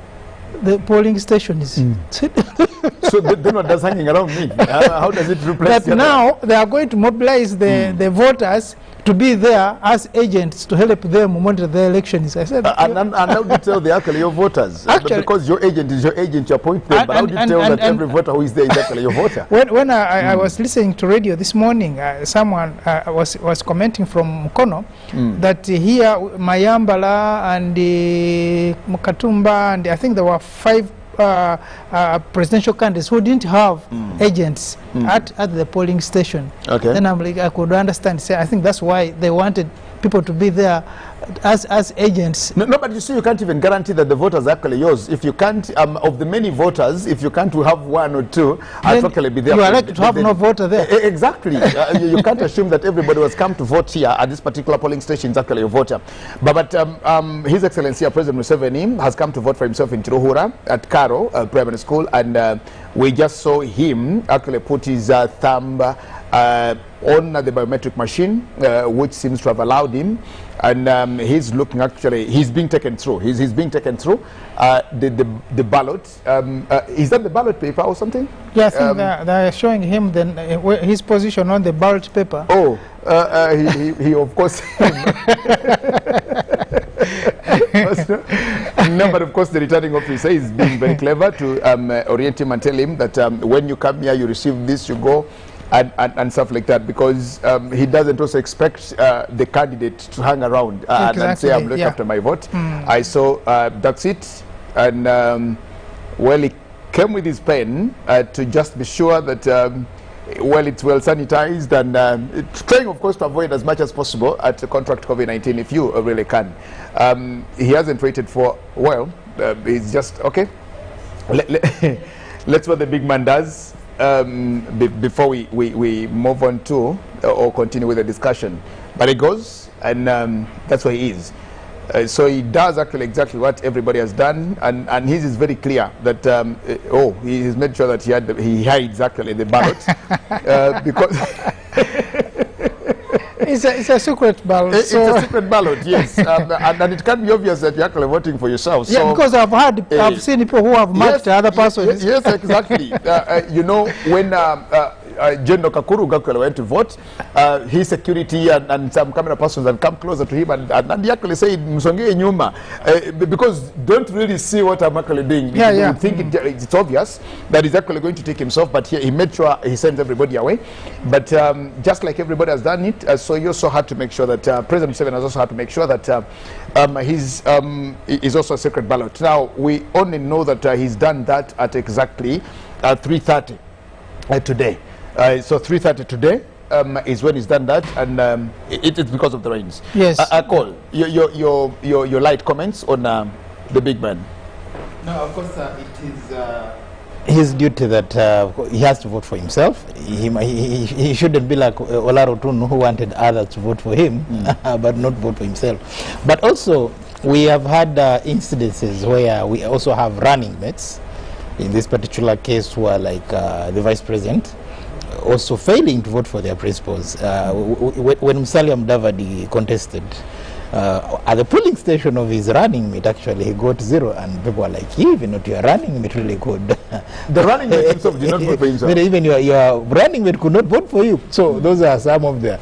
polling stations. So then what does hanging around mean? How does it replace? But now they are going to mobilize the voters to be there as agents to help them monitor the elections. I said, and how do you tell the actually your voters? Actually, because your agent is your agent, you appoint them. But how do you tell that every voter who is there is actually your voter? When I was listening to radio this morning, someone was commenting from Mukono that here Mayambala and Mukatumba, and I think there were 5 presidential candidates who didn't have agents at the polling station. Okay. Then I'm like, I could understand. Say, I think that's why they wanted people to be there as agents. No, but you see, you can't even guarantee that the voters are actually yours. If you can't, of the many voters, if you can't have one or two, actually be there. You are likely to have no voter there. Exactly. You can't assume that everybody was come to vote here at this particular polling station is actually a voter. But His Excellency President Museveni has come to vote for himself in Chiruhura at Karo Primary School, and we just saw him actually put his thumb on the biometric machine, which seems to have allowed him, and he's looking, actually he's being taken through, he's being taken through the ballot. Is that the ballot paper or something? Yeah, I think they're showing him then his position on the ballot paper. Oh, he of course no, but of course the returning officer is being very clever to orient him and tell him that when you come here you receive this, you go and stuff like that, because he doesn't also expect the candidate to hang around and say, I'm looking after my vote. I saw that's it. And well, he came with his pen to just be sure that well, it's well sanitized, and trying, of course, to avoid as much as possible to contract COVID-19 if you really can. He hasn't waited for, well, he's just, okay, let's what the big man does. Before we move on to or continue with the discussion, but he goes, and that's where he is. So he does actually exactly what everybody has done, and his is very clear that he's made sure that he hides actually the ballot because it's a secret ballot. It's a secret ballot, yes, and it can be obvious that you're actually voting for yourself. Yeah, so, because I've seen people who have marked other persons. Yes, exactly. You know, when General Kakuru actually went to vote, his security and some camera persons had come closer to him, and he actually said, "Msongee nyuma," because don't really see what I'm actually doing. You would think it's obvious that he's actually going to take himself, but he made sure he sent everybody away. But just like everybody has done it, so you also had to make sure that President Museveni has also had to make sure that his is also a secret ballot. Now, we only know that he's done that at exactly 3:30 today. So 3:30 today is when he's done that, and it's because of the rains. Yes. Cole, your light comments on the big man. No, of course it is his duty that he has to vote for himself. He shouldn't be like Olaro Tunu, who wanted others to vote for him, but not vote for himself. But also, we have had incidences where we also have running mates. In this particular case, who are like the vice president, also failing to vote for their principals. When Musalia Mudavadi contested, at the polling station of his running mate, actually, he got 0, and people were like, even not your running mate really good. The running mate himself did not vote for himself. Even your running mate could not vote for you. So those are some of the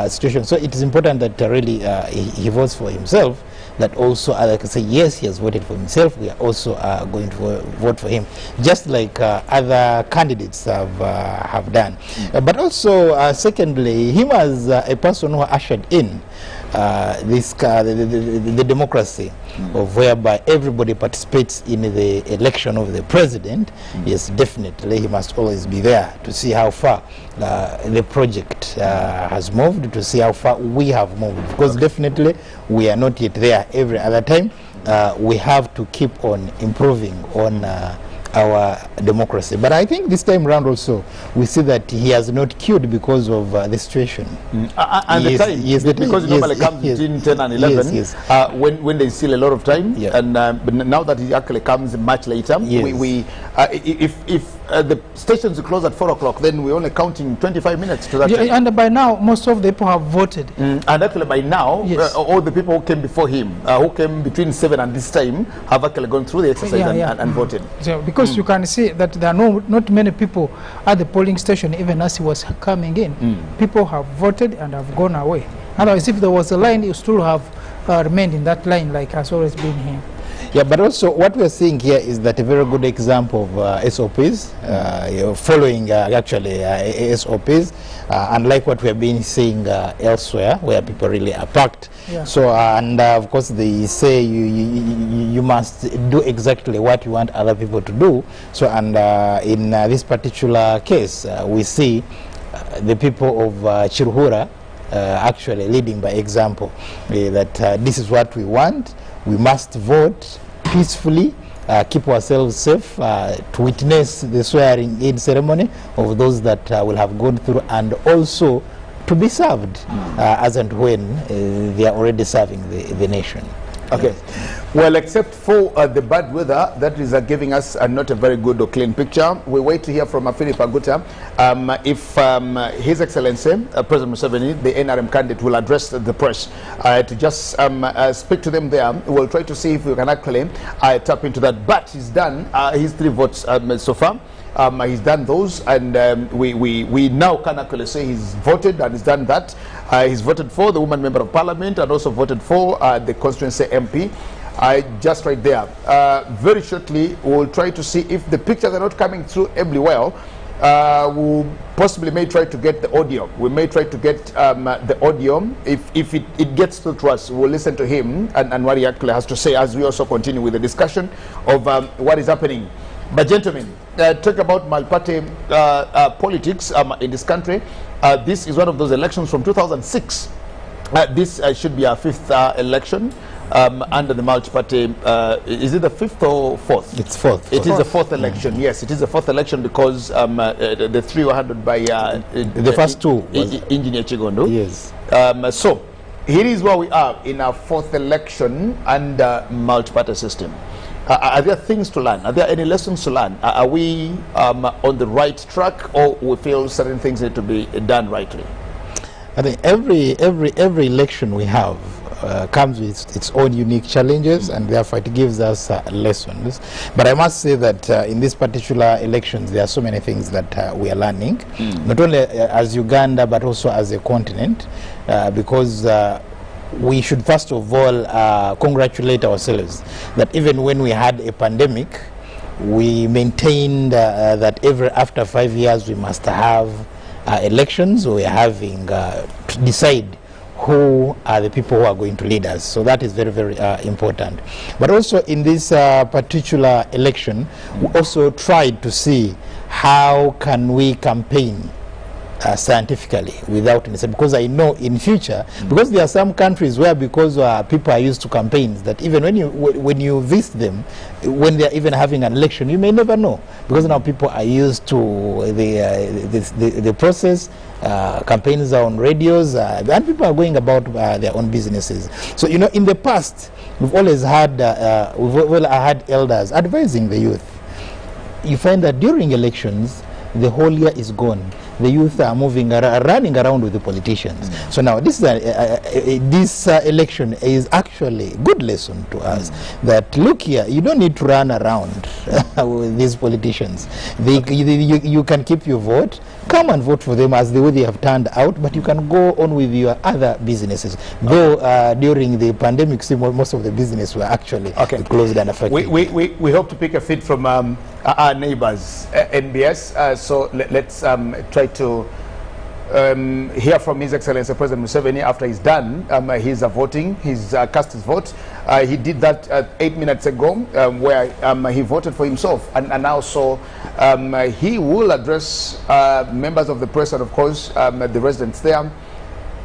situations. So it is important that really he votes for himself, that also others can say, yes, he has voted for himself, we are also going to vote for him, just like other candidates have done. But also, secondly, him as a person who ushered in the democracy of whereby everybody participates in the election of the president. Yes, definitely he must always be there to see how far the project has moved, to see how far we have moved, because definitely we are not yet there every other time. We have to keep on improving on our democracy. But I think this time around also we see that he has not queued because of the situation. And the time, because it normally comes between 10 and 11, when there's still a lot of time, and but now that he actually comes much later, if the stations close at 4 o'clock, then we're only counting 25 minutes to that time. And by now, most of the people have voted. And actually by now, all the people who came before him, who came between 7 and this time, have actually gone through the exercise and voted. So, because you can see that there are not many people at the polling station, even as he was coming in. People have voted and have gone away. Otherwise, if there was a line, you still have remained in that line like has always been here. Yeah, but also what we're seeing here is that a very good example of SOPs, following actually SOPs, unlike what we have been seeing elsewhere, where people really are packed. So, and of course they say you you must do exactly what you want other people to do. So, and in this particular case, we see the people of Chiruhura actually leading by example, that this is what we want. We must vote peacefully, keep ourselves safe, to witness the swearing-in ceremony of those that will have gone through, and also to be served as and when they are already serving the nation. Okay. Well, except for the bad weather, that is giving us not a very good or clean picture. We wait to hear from Philip Aguta if His Excellency President Museveni, the NRM candidate, will address the press to just speak to them there. We'll try to see if we can actually tap into that. But he's done his 3 votes so far. He's done those, and we now can actually say he's voted and he's done that. He's voted for the woman member of parliament and also voted for the constituency MP. Just right there. Very shortly, we'll try to see if the pictures are not coming through ably well. We possibly may try to get the audio. We may try to get the audio. If it gets through to us, we'll listen to him and what he actually has to say as we also continue with the discussion of what is happening. But gentlemen, talk about multi-party politics in this country. This is one of those elections from 2006. This should be our 5th election under the multi-party. Is it the 5th or 4th? It's 4th. It is the 4th election. Yes, it is the 4th election because the 3 were handled by the first 2 Engineer Chigondo. Yes. So here is where we are in our 4th election under multi-party system. Are there things to learn? Are there any lessons to learn? Are we on the right track, or we feel certain things need to be done rightly? I think every election we have comes with its own unique challenges, and therefore it gives us lessons. But I must say that in these particular elections, there are so many things that we are learning, not only as Uganda, but also as a continent, because we should first of all congratulate ourselves that even when we had a pandemic, we maintained that after 5 years we must have elections. We are having to decide who are the people who are going to lead us. So that is very, very important. But also in this particular election, we also tried to see how can we campaign scientifically without any, because I know in future, because there are some countries where because people are used to campaigns, that even when you visit them, when they are even having an election, you may never know, because now people are used to the process. Campaigns are on radios, and people are going about their own businesses. So in the past, we've always had had elders advising the youth. You find that during elections, the whole year is gone. The youth are running around with the politicians. So now this election is actually a good lesson to us that look here, you don't need to run around with these politicians. You can keep your vote, come and vote for them as the way they have turned out, but you can go on with your other businesses. Though during the pandemic, most of the business were actually closed and affected. We hope to pick a feed from our neighbors, NBS. So let's try to hear from His Excellency President Museveni after he's done his voting. He's cast his vote. He did that 8 minutes ago, where he voted for himself, and now so he will address members of the press and of course the residents there.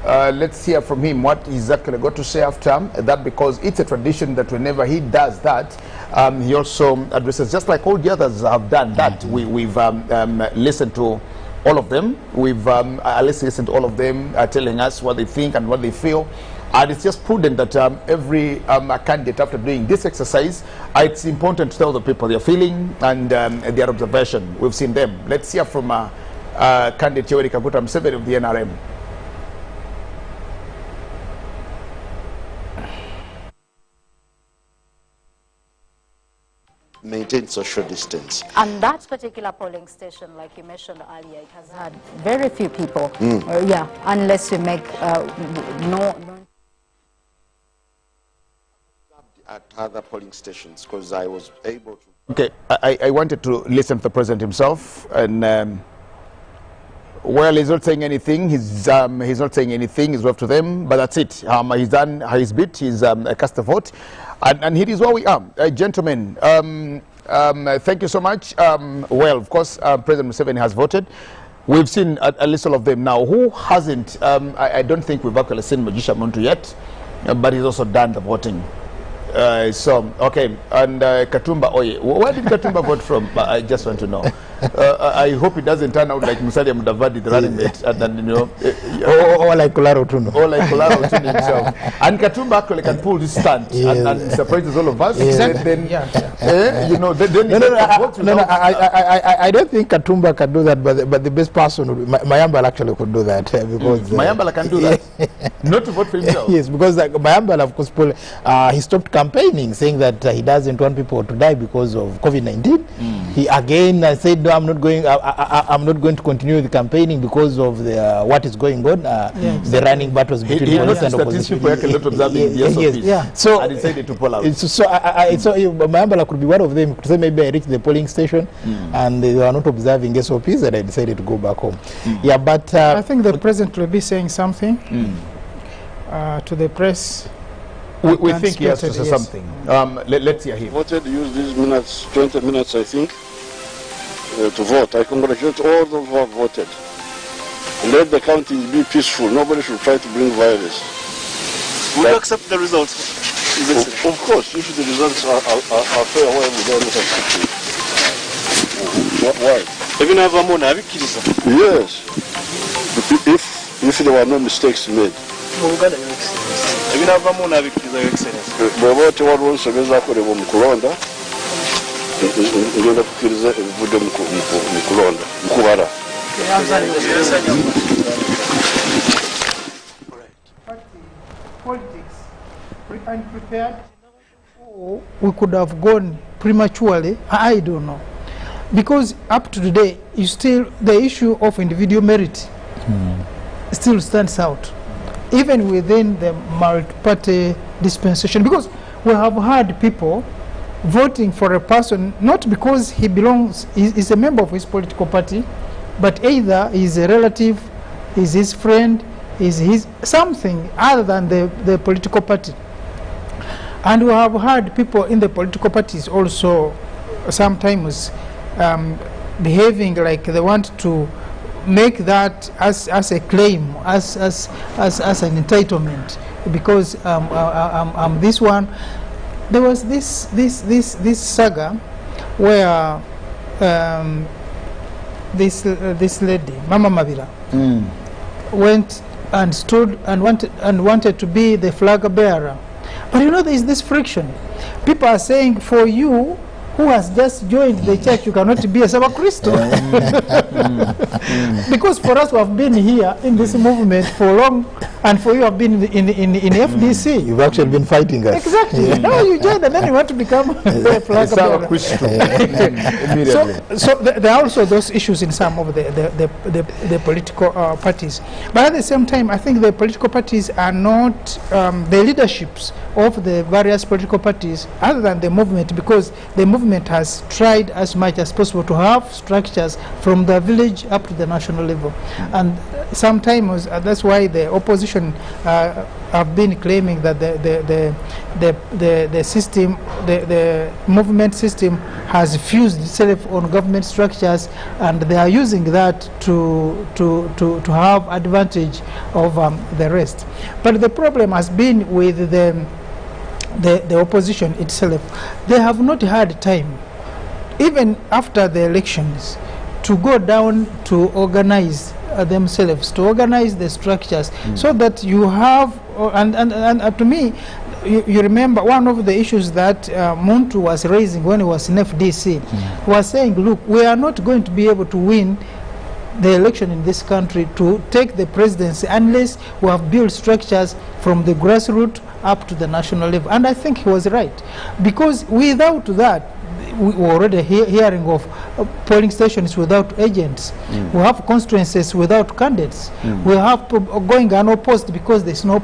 Let's hear from him what he's actually got to say after that, because it's a tradition that whenever he does that, he also addresses, just like all the others have done that. We've listened to all of them. We've listened to all of them telling us what they think and what they feel. And it's just prudent that every candidate, after doing this exercise, it's important to tell the people their feeling and their observation. We've seen them. Let's hear from candidate Yoweri Kaguta Museveni of the NRM. Maintain social distance. And that particular polling station, like you mentioned earlier, it has had very few people. Yeah, unless you make no. At other polling stations, because I was able to. Okay, I wanted to listen to the president himself, and Well, he's not saying anything. He's not saying anything. It's left to them. But that's it. He's done his bit. He's cast a vote, and here is where we are, gentlemen. Thank you so much. Well, of course, President Museveni has voted. We've seen a list of them now. Who hasn't? I don't think we've actually seen Mugisha Muntu yet, but he's also done the voting. So, okay, and Katumba Oye. Where did Katumba vote from? I just want to know. I hope it doesn't turn out like Musalia Mudavadi, the running mate, and then, you know, or like Kularo Tuno. Or like Kularo Tuno himself. And Katumba actually can pull this stunt and surprises all of us. Exactly. You know, then I don't think Katumba can do that, but the best person would be Mayambala actually could do that because Mayambala can do that. Not to vote for himself. Yes, because Mayambala, of course, he stopped campaigning, saying that he doesn't want people to die because of COVID-19. He again said, "No, I'm not going. I'm not going to continue the campaigning because of the what is going on. The running battles between police and opposition." So I decided to pull out. So Mayambala could be one of them. Could say maybe I reached the polling station and they were not observing SOPs, and I decided to go back home. Yeah, but I think the president will be saying something to the press. We think he has to say something. Let's hear him. Voted, use these minutes, 20 minutes, I think, to vote. I congratulate all those who have voted. Let the counting be peaceful. Nobody should try to bring violence. Will you accept the results? Of course, if the results are fair, why we don't accept it? Why? Yes. If there were no mistakes made. Bw'oba tewalwonsomeza akolebwa mu kulonda ngenda kukkiriza ebivudde mu kulonda mu kubala. Politics unprepared, or we could have gone prematurely. I don't know, because up to today, the issue of individual merit still stands out, even within the multi-party dispensation, because we have had people voting for a person not because he belongs, is a member of his political party, but either he's a relative, is his friend, is his something other than the political party. And we have had people in the political parties also sometimes behaving like they want to make that as a claim, as an entitlement, because I'm this one. There was this saga where this lady, Mama Mabira, went and stood and wanted to be the flag bearer. But you know, there is this friction. People are saying, for you who has just joined the church, you cannot be a Saba Christo. Because for us who have been here in this movement for long, and for you have been in FDC. You've actually been fighting us. Exactly. Now you join and then you want to become a flag bearer. So there are also those issues in some of the political parties. But at the same time, I think the political parties are not the leaderships of the various political parties other than the movement, because the movement has tried as much as possible to have structures from the village up to the national level. And sometimes that's why the opposition have been claiming that the system, the movement system has fused itself on government structures, and they are using that to have advantage of the rest. But the problem has been with the opposition itself. They have not had time, even after the elections, to go down to organize themselves, to organize the structures, so that you have, and to me, you remember one of the issues that Muntu was raising when he was in FDC, was saying, look, we are not going to be able to win the election in this country, to take the presidency, unless we have built structures from the grassroots up to the national level. And I think he was right, because without that, we were already hearing of polling stations without agents. We have constituencies without candidates. We have going unopposed because there's no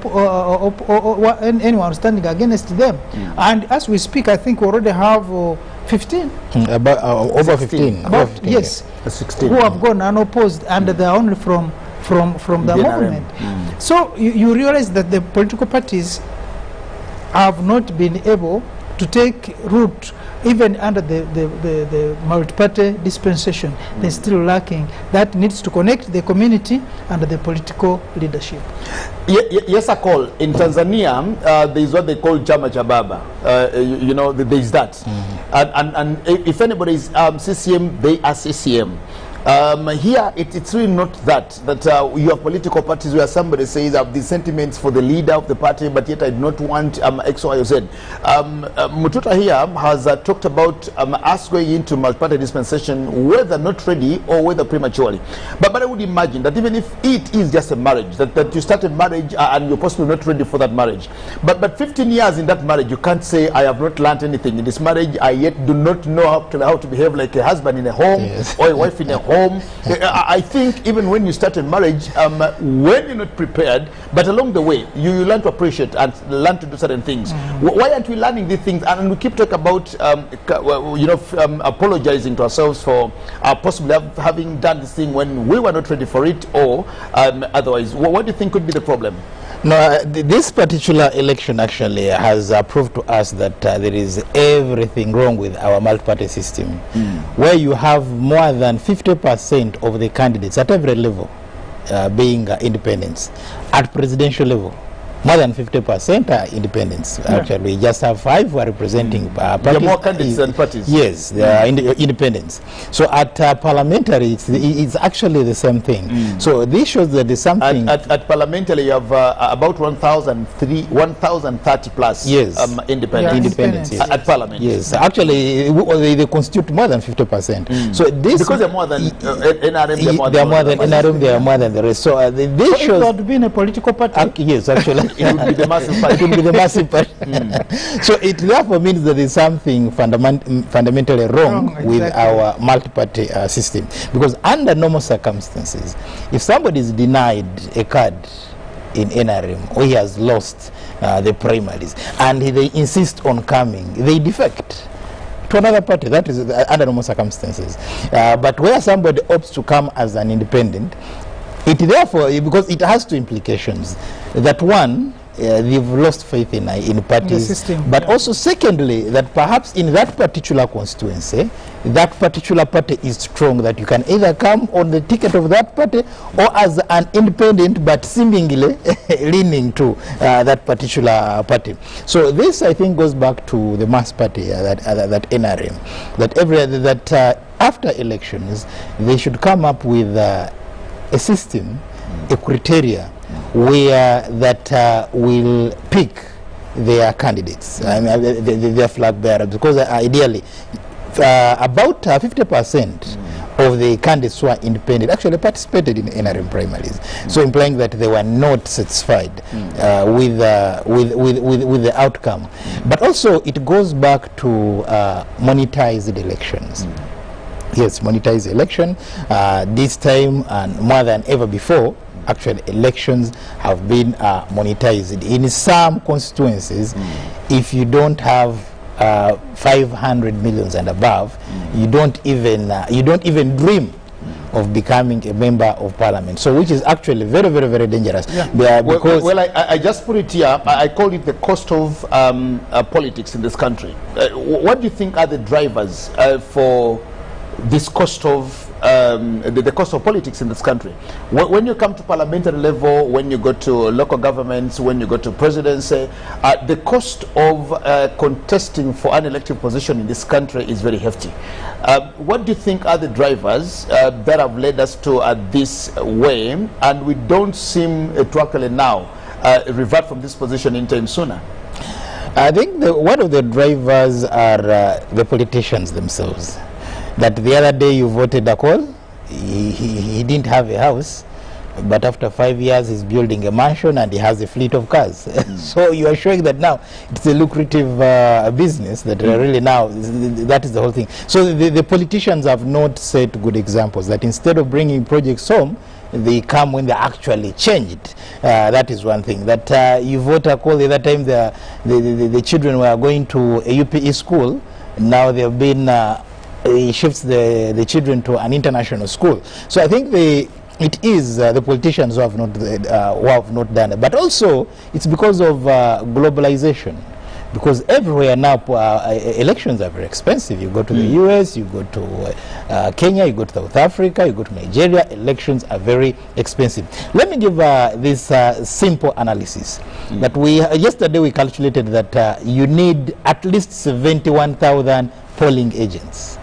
anyone standing against them. And as we speak, I think we already have 15. About over 15. About, over 15, yes. yeah. 16. Who have gone unopposed, and they are only from the movement. So you realize that the political parties have not been able to take root even under the multi-party dispensation. They're still lacking. That needs to connect the community and the political leadership. Yes, I call. In Tanzania, there is what they call Chama cha Baba. You know, there is that. And if anybody is CCM, they are CCM. Here, it's really not that you have political parties where somebody says I have the sentiments for the leader of the party, but yet I do not want X, Y, or Z. Mututa here has talked about us going into multi-party dispensation, whether not ready or whether prematurely. But I would imagine that even if it is just a marriage, that you start a marriage and you're possibly not ready for that marriage. But 15 years in that marriage, you can't say I have not learned anything in this marriage. I yet do not know how to behave like a husband in a home or a wife in a home. I think even when you start a marriage, when you're not prepared, but along the way, you learn to appreciate and learn to do certain things. Why aren't we learning these things? And we keep talking about, apologizing to ourselves for possibly having done this thing when we were not ready for it, or otherwise. What do you think could be the problem? No, this particular election actually has proved to us that there is everything wrong with our multi-party system, where you have more than 50% of the candidates at every level being independents. At presidential level, more than 50% are independents. Actually, we just have 5 who are representing parties. There are more candidates than parties. Yes, they are independents. So at parliamentary, it's actually the same thing. So this shows that there's something. At parliamentary, you have about 1,030 plus independents. Yes. At parliament. Yes, actually, they constitute more than 50%. So this because they're more than NRM, they are more than NRM, they are more than the rest. So this shows. If had been a political party. Yes, actually. It would be the massive party. It would be the massive party. So it therefore means that there is something fundamentally wrong with our multi-party system. Because under normal circumstances, if somebody is denied a card in NRM or he has lost the primaries and they insist on coming, they defect to another party. That is under normal circumstances. But where somebody opts to come as an independent, it therefore, because it has 2 implications. That one, they've lost faith in parties, but also secondly, that perhaps in that particular constituency, that particular party is strong, that you can either come on the ticket of that party or as an independent, but seemingly leaning to that particular party. So this, I think, goes back to the mass party, that NRM, that after elections, they should come up with a system, a criteria where that will pick their candidates, their flag bearers, because ideally about 50% of the candidates who are independent actually participated in NRM primaries, so implying that they were not satisfied with the outcome. But also it goes back to monetized elections. Yes, monetized election. This time and more than ever before, actually elections have been monetized. In some constituencies, if you don't have 500 millions and above, you don't even dream of becoming a member of parliament. So which is actually very, very, very dangerous. Because I just put it here. I call it the cost of politics in this country. What do you think are the drivers for this cost of the cost of politics in this country? When you come to parliamentary level, when you go to local governments, when you go to presidency, the cost of contesting for an elective position in this country is very hefty. What do you think are the drivers that have led us to this way, and we don't seem to actually now revert from this position in time sooner? I think one of the drivers are the politicians themselves. That the other day you voted a call, he didn't have a house, but after 5 years he's building a mansion and he has a fleet of cars. So you are showing that now it's a lucrative business, that really now, that is the whole thing. So the politicians have not set good examples, that instead of bringing projects home, they come when they actually changed. That is one thing. That you vote a call, the other time the children were going to a UPE school, Now they've been, he shifts the children to an international school. So I think it is the politicians who have not done it. But also, it's because of globalization. Because everywhere now, elections are very expensive. You go to the US, you go to Kenya, you go to South Africa, you go to Nigeria, elections are very expensive. Let me give this simple analysis. That yesterday we calculated that you need at least 71,000 polling agents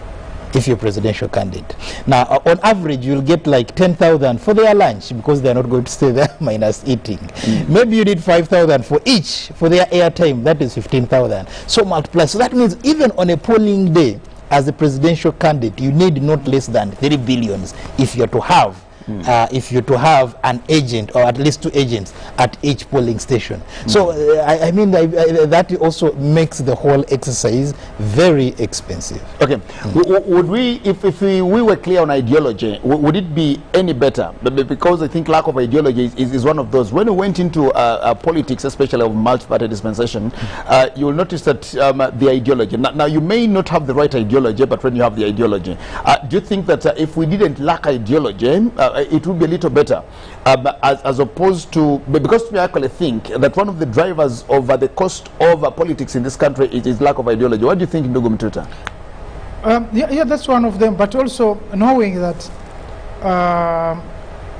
if you're presidential candidate. Now, on average, you'll get like 10,000 for their lunch because they're not going to stay there minus eating. Maybe you need 5,000 for each for their airtime. That is 15,000. So multiply. So that means even on a polling day, as a presidential candidate, you need not less than 3 billion if you're to have an agent, or at least 2 agents at each polling station. So I mean that also makes the whole exercise very expensive. Okay, would we, if we were clear on ideology, would it be any better? Because I think lack of ideology is one of those. When we went into politics, especially of multi-party dispensation, you will notice that the ideology. Now you may not have the right ideology, but when you have the ideology, do you think that if we didn't lack ideology, it would be a little better, as opposed to, because we actually think that one of the drivers of the cost of politics in this country is lack of ideology. What do you think, Ndugu Mtuta? Yeah, that's one of them, but also knowing that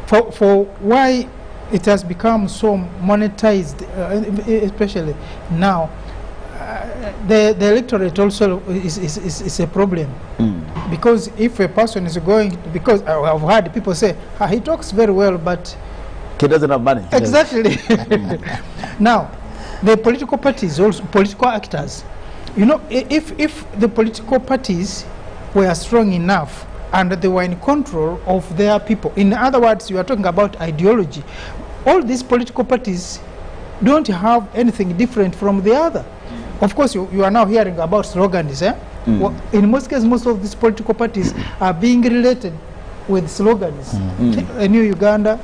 for why it has become so monetized, especially now, the electorate also is a problem. Because if a person is going, because I've heard people say, he talks very well, but he doesn't have money. Exactly. Now, the political parties, also political actors, you know, if the political parties were strong enough and they were in control of their people, in other words, you are talking about ideology, all these political parties don't have anything different from the other. Of course, you are now hearing about slogans, eh? Well, in most cases, most of these political parties are being related with slogans. A new Uganda,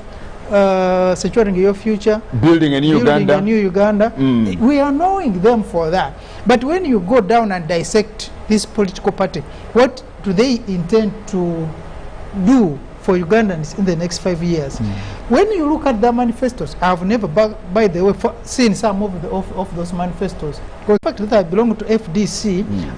securing your future, building a new Uganda. We are knowing them for that. But when you go down and dissect this political party, what do they intend to do for Ugandans in the next 5 years? When you look at the manifestos, I've never, by the way, seen some of those manifestos. Because the fact that I belong to FDC,